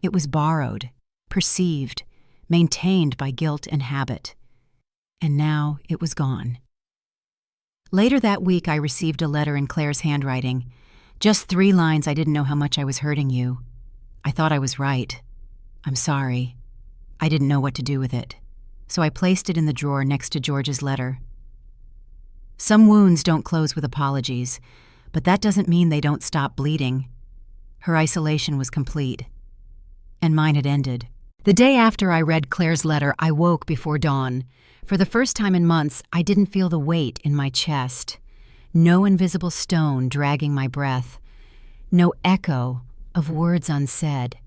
It was borrowed, perceived, maintained by guilt and habit. And now it was gone. Later that week, I received a letter in Claire's handwriting. Just 3 lines. "I didn't know how much I was hurting you. I thought I was right. I'm sorry. I didn't know what to do with it. So I placed it in the drawer next to George's letter." Some wounds don't close with apologies, but that doesn't mean they don't stop bleeding. Her isolation was complete. And mine had ended. The day after I read Claire's letter, I woke before dawn. For the first time in months, I didn't feel the weight in my chest. No invisible stone dragging my breath. No echo of words unsaid.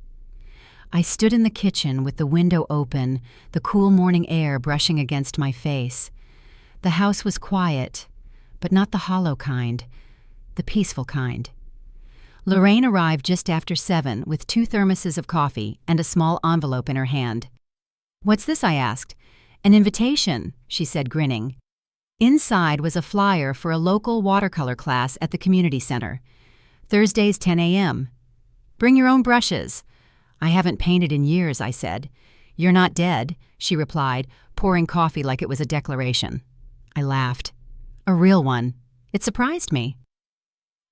I stood in the kitchen with the window open, the cool morning air brushing against my face. The house was quiet, but not the hollow kind. the peaceful kind. Lorraine arrived just after 7 with 2 thermoses of coffee and a small envelope in her hand. "What's this?" I asked. "An invitation," she said, grinning. Inside was a flyer for a local watercolor class at the community center. Thursdays, 10 a.m. "Bring your own brushes." "I haven't painted in years," I said. "You're not dead," she replied, pouring coffee like it was a declaration. I laughed. A real one. It surprised me.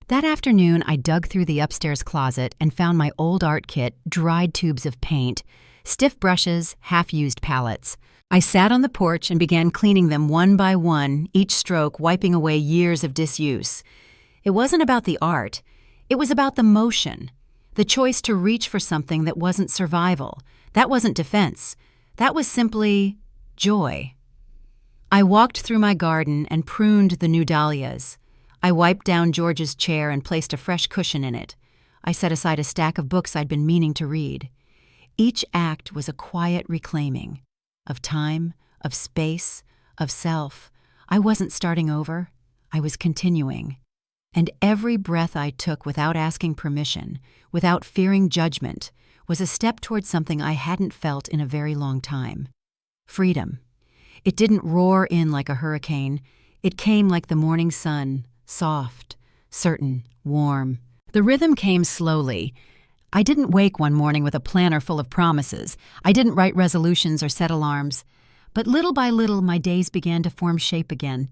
That afternoon, I dug through the upstairs closet and found my old art kit, dried tubes of paint, stiff brushes, half-used palettes. I sat on the porch and began cleaning them one by one, each stroke wiping away years of disuse. It wasn't about the art. It was about the motion, the choice to reach for something that wasn't survival. That wasn't defense. That was simply joy. I walked through my garden and pruned the new dahlias. I wiped down George's chair and placed a fresh cushion in it. I set aside a stack of books I'd been meaning to read. Each act was a quiet reclaiming of time, of space, of self. I wasn't starting over. I was continuing. And every breath I took without asking permission, without fearing judgment, was a step toward something I hadn't felt in a very long time. Freedom. It didn't roar in like a hurricane. It came like the morning sun, soft, certain, warm. The rhythm came slowly. I didn't wake one morning with a planner full of promises. I didn't write resolutions or set alarms. But little by little, my days began to form shape again.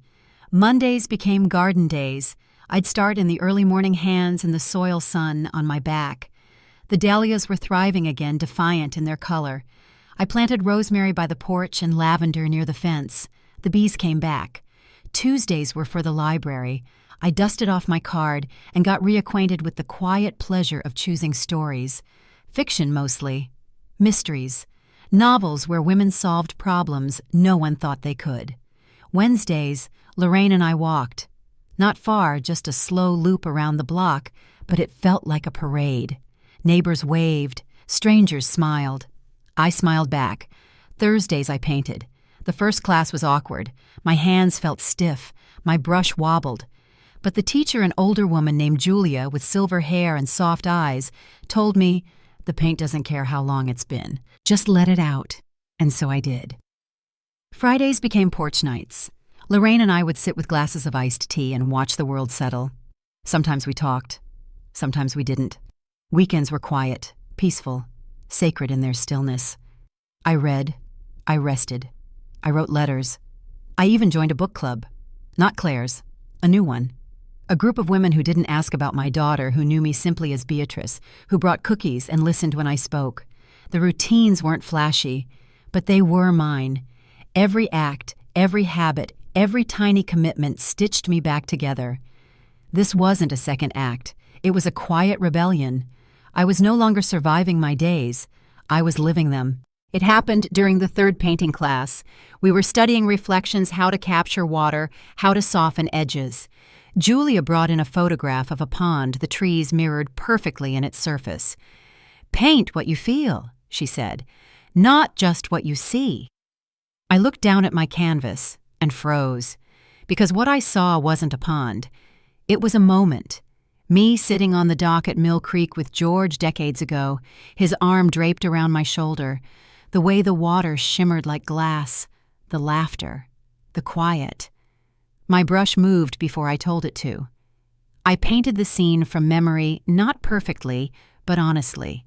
Mondays became garden days. I'd start in the early morning hands in the soil sun on my back. The dahlias were thriving again, defiant in their color. I planted rosemary by the porch and lavender near the fence. The bees came back. Tuesdays were for the library. I dusted off my card and got reacquainted with the quiet pleasure of choosing stories. Fiction mostly. Mysteries. Novels where women solved problems no one thought they could. Wednesdays, Lorraine and I walked. Not far, just a slow loop around the block, but it felt like a parade. Neighbors waved. Strangers smiled. I smiled back. Thursdays I painted. The first class was awkward. My hands felt stiff. My brush wobbled. But the teacher, an older woman named Julia with silver hair and soft eyes, told me, "The paint doesn't care how long it's been. Just let it out." And so I did. Fridays became porch nights. Lorraine and I would sit with glasses of iced tea and watch the world settle. Sometimes we talked. Sometimes we didn't. Weekends were quiet, peaceful, sacred in their stillness. I read. I rested. I wrote letters. I even joined a book club. Not Claire's. A new one. A group of women who didn't ask about my daughter, who knew me simply as Beatrice, who brought cookies and listened when I spoke. The routines weren't flashy, but they were mine. Every act, every habit, every tiny commitment stitched me back together. This wasn't a second act. It was a quiet rebellion. I was no longer surviving my days. I was living them. It happened during the 3rd painting class. We were studying reflections, how to capture water, how to soften edges. Julia brought in a photograph of a pond the trees mirrored perfectly in its surface. "Paint what you feel," she said, "not just what you see." I looked down at my canvas and froze, because what I saw wasn't a pond. It was a moment. Me sitting on the dock at Mill Creek with George decades ago, his arm draped around my shoulder, the way the water shimmered like glass, the laughter, the quiet. My brush moved before I told it to. I painted the scene from memory, not perfectly, but honestly.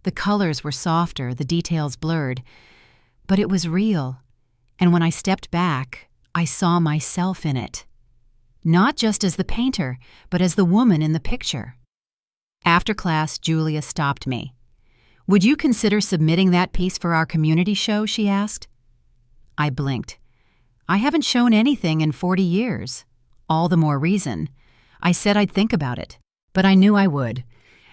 The colors were softer, the details blurred, but it was real. And when I stepped back, I saw myself in it. Not just as the painter, but as the woman in the picture. After class, Julia stopped me. "Would you consider submitting that piece for our community show?" she asked. I blinked. I haven't shown anything in 40 years. All the more reason. I said I'd think about it, but I knew I would.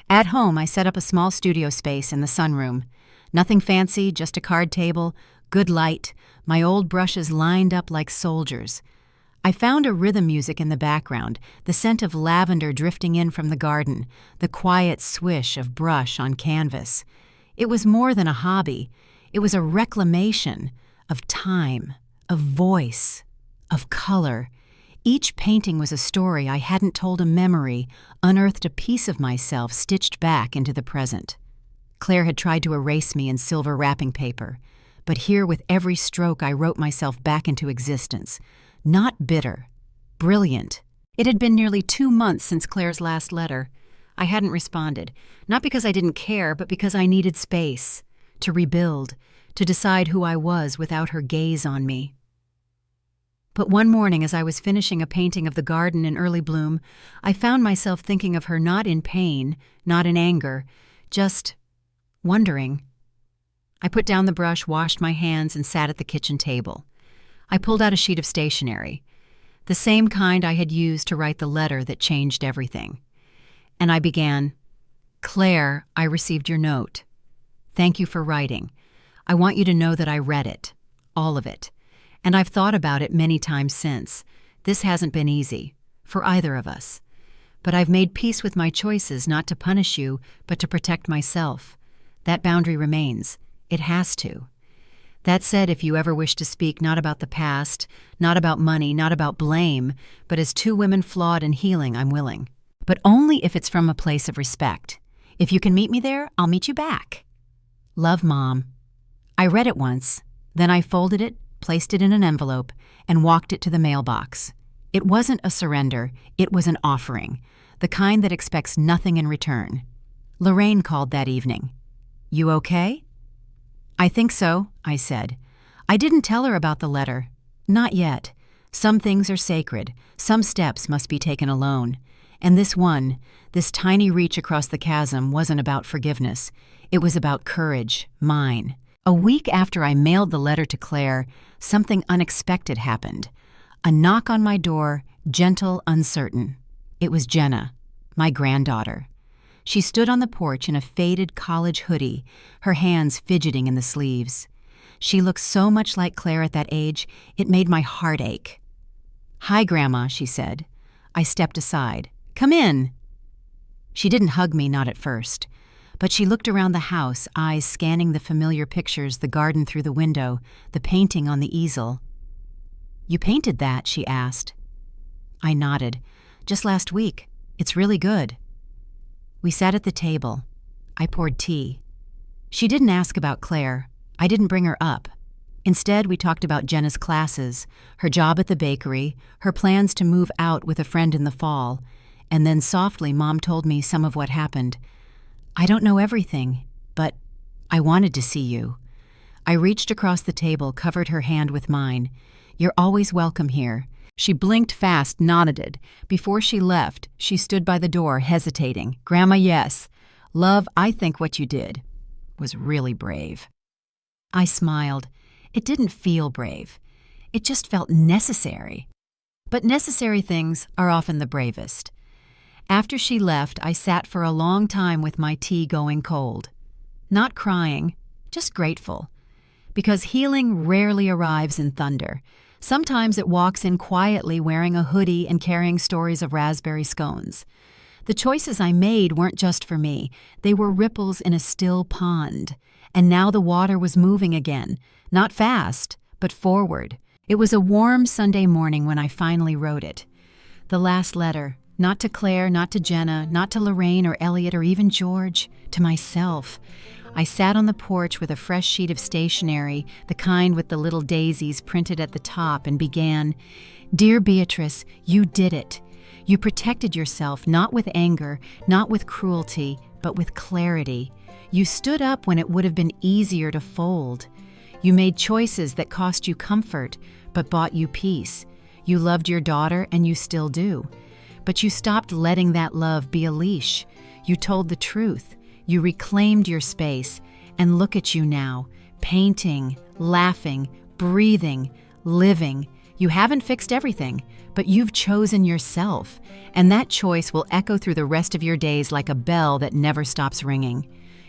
At home, I set up a small studio space in the sunroom. Nothing fancy, just a card table, good light, my old brushes lined up like soldiers. I found a rhythm music in the background, the scent of lavender drifting in from the garden, the quiet swish of brush on canvas. It was more than a hobby. It was a reclamation of time, of voice, of color. Each painting was a story I hadn't told, a memory, unearthed a piece of myself stitched back into the present. Claire had tried to erase me in silver wrapping paper, but here with every stroke I wrote myself back into existence. Not bitter, brilliant. It had been nearly 2 months since Claire's last letter. I hadn't responded, not because I didn't care, but because I needed space, to rebuild, to decide who I was without her gaze on me. But one morning, as I was finishing a painting of the garden in early bloom, I found myself thinking of her not in pain, not in anger, just wondering. I put down the brush, washed my hands, and sat at the kitchen table. I pulled out a sheet of stationery, the same kind I had used to write the letter that changed everything. And I began, "Claire, I received your note. Thank you for writing. I want you to know that I read it, all of it. And I've thought about it many times since. This hasn't been easy, for either of us. But I've made peace with my choices, not to punish you, but to protect myself. That boundary remains. It has to. That said, if you ever wish to speak not about the past, not about money, not about blame, but as two women flawed and healing, I'm willing. But only if it's from a place of respect. If you can meet me there, I'll meet you back. Love, Mom." I read it once, then I folded it, placed it in an envelope, and walked it to the mailbox. It wasn't a surrender, it was an offering, the kind that expects nothing in return. Lorraine called that evening. "You okay?" "I think so," I said. I didn't tell her about the letter. Not yet. Some things are sacred, some steps must be taken alone. And this one, this tiny reach across the chasm, wasn't about forgiveness. It was about courage, mine. A week after I mailed the letter to Claire, something unexpected happened. A knock on my door, gentle, uncertain. It was Jenna, my granddaughter. She stood on the porch in a faded college hoodie, her hands fidgeting in the sleeves. She looked so much like Claire at that age, it made my heart ache. "Hi, Grandma," she said. I stepped aside. "Come in." She didn't hug me, not at first. But she looked around the house, eyes scanning the familiar pictures, the garden through the window, the painting on the easel. "You painted that?" she asked. I nodded. "Just last week. It's really good." We sat at the table. I poured tea. She didn't ask about Claire. I didn't bring her up. Instead, we talked about Jenna's classes, her job at the bakery, her plans to move out with a friend in the fall, and then softly Mom told me some of what happened. "I don't know everything, but I wanted to see you." I reached across the table, covered her hand with mine. "You're always welcome here." She blinked fast, nodded. Before she left, she stood by the door, hesitating. "Grandma, yes. Love, I think what you did was really brave." I smiled. It didn't feel brave. It just felt necessary. But necessary things are often the bravest. After she left, I sat for a long time with my tea going cold. Not crying, just grateful. Because healing rarely arrives in thunder. Sometimes it walks in quietly, wearing a hoodie and carrying stories of raspberry scones. The choices I made weren't just for me. They were ripples in a still pond. And now the water was moving again. Not fast, but forward. It was a warm Sunday morning when I finally wrote it. The last letter. Not to Claire, not to Jenna, not to Lorraine or Elliot or even George. To myself. I sat on the porch with a fresh sheet of stationery, the kind with the little daisies printed at the top, and began, "Dear Beatrice, you did it. You protected yourself, not with anger, not with cruelty, but with clarity. You stood up when it would have been easier to fold. You made choices that cost you comfort, but bought you peace. You loved your daughter, and you still do. But you stopped letting that love be a leash. You told the truth. You reclaimed your space, and look at you now, painting, laughing, breathing, living. You haven't fixed everything, but you've chosen yourself, and that choice will echo through the rest of your days like a bell that never stops ringing.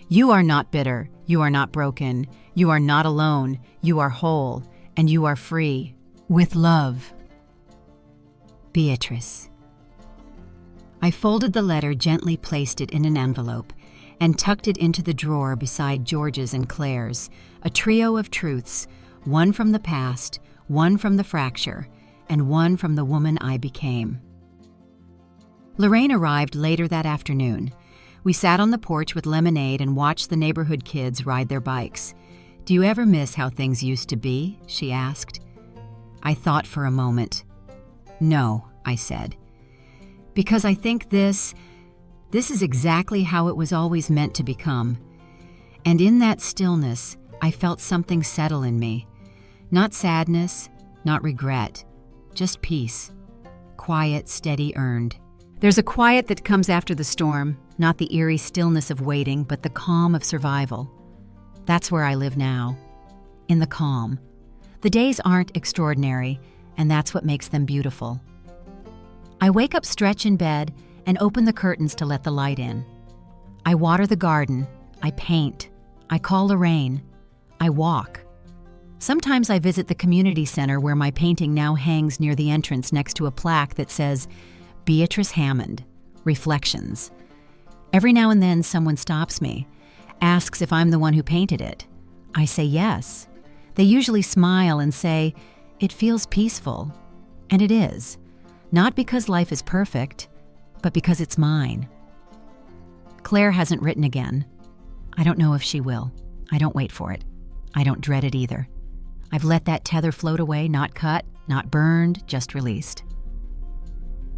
You are not bitter, you are not broken, you are not alone, you are whole, and you are free. With love, Beatrice." I folded the letter, gently placed it in an envelope, and tucked it into the drawer beside George's and Claire's, a trio of truths, one from the past, one from the fracture, and one from the woman I became. Lorraine arrived later that afternoon. We sat on the porch with lemonade and watched the neighborhood kids ride their bikes. "Do you ever miss how things used to be?" she asked. I thought for a moment. "No," I said. "Because I think this is exactly how it was always meant to become." And in that stillness, I felt something settle in me. Not sadness, not regret, just peace. Quiet, steady, earned. There's a quiet that comes after the storm, not the eerie stillness of waiting, but the calm of survival. That's where I live now, in the calm. The days aren't extraordinary, and that's what makes them beautiful. I wake up, stretch in bed, and open the curtains to let the light in. I water the garden, I paint, I call Lorraine, I walk. Sometimes I visit the community center where my painting now hangs near the entrance next to a plaque that says, Beatrice Hammond, Reflections. Every now and then someone stops me, asks if I'm the one who painted it. I say yes. They usually smile and say, "It feels peaceful." And it is. Not because life is perfect, but because it's mine. Claire hasn't written again. I don't know if she will. I don't wait for it. I don't dread it either. I've let that tether float away, not cut, not burned, just released.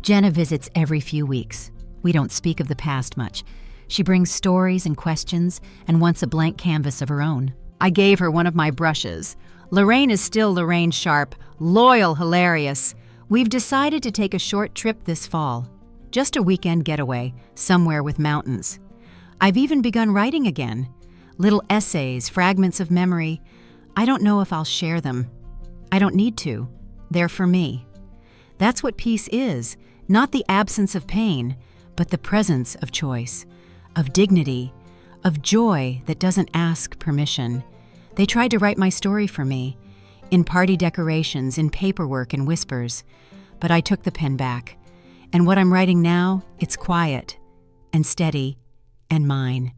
Jenna visits every few weeks. We don't speak of the past much. She brings stories and questions and wants a blank canvas of her own. I gave her one of my brushes. Lorraine is still Lorraine Sharp, loyal, hilarious. We've decided to take a short trip this fall. Just a weekend getaway, somewhere with mountains. I've even begun writing again. Little essays, fragments of memory. I don't know if I'll share them. I don't need to. They're for me. That's what peace is, not the absence of pain, but the presence of choice, of dignity, of joy that doesn't ask permission. They tried to write my story for me, in party decorations, in paperwork and whispers, but I took the pen back. And what I'm writing now, it's quiet and steady and mine.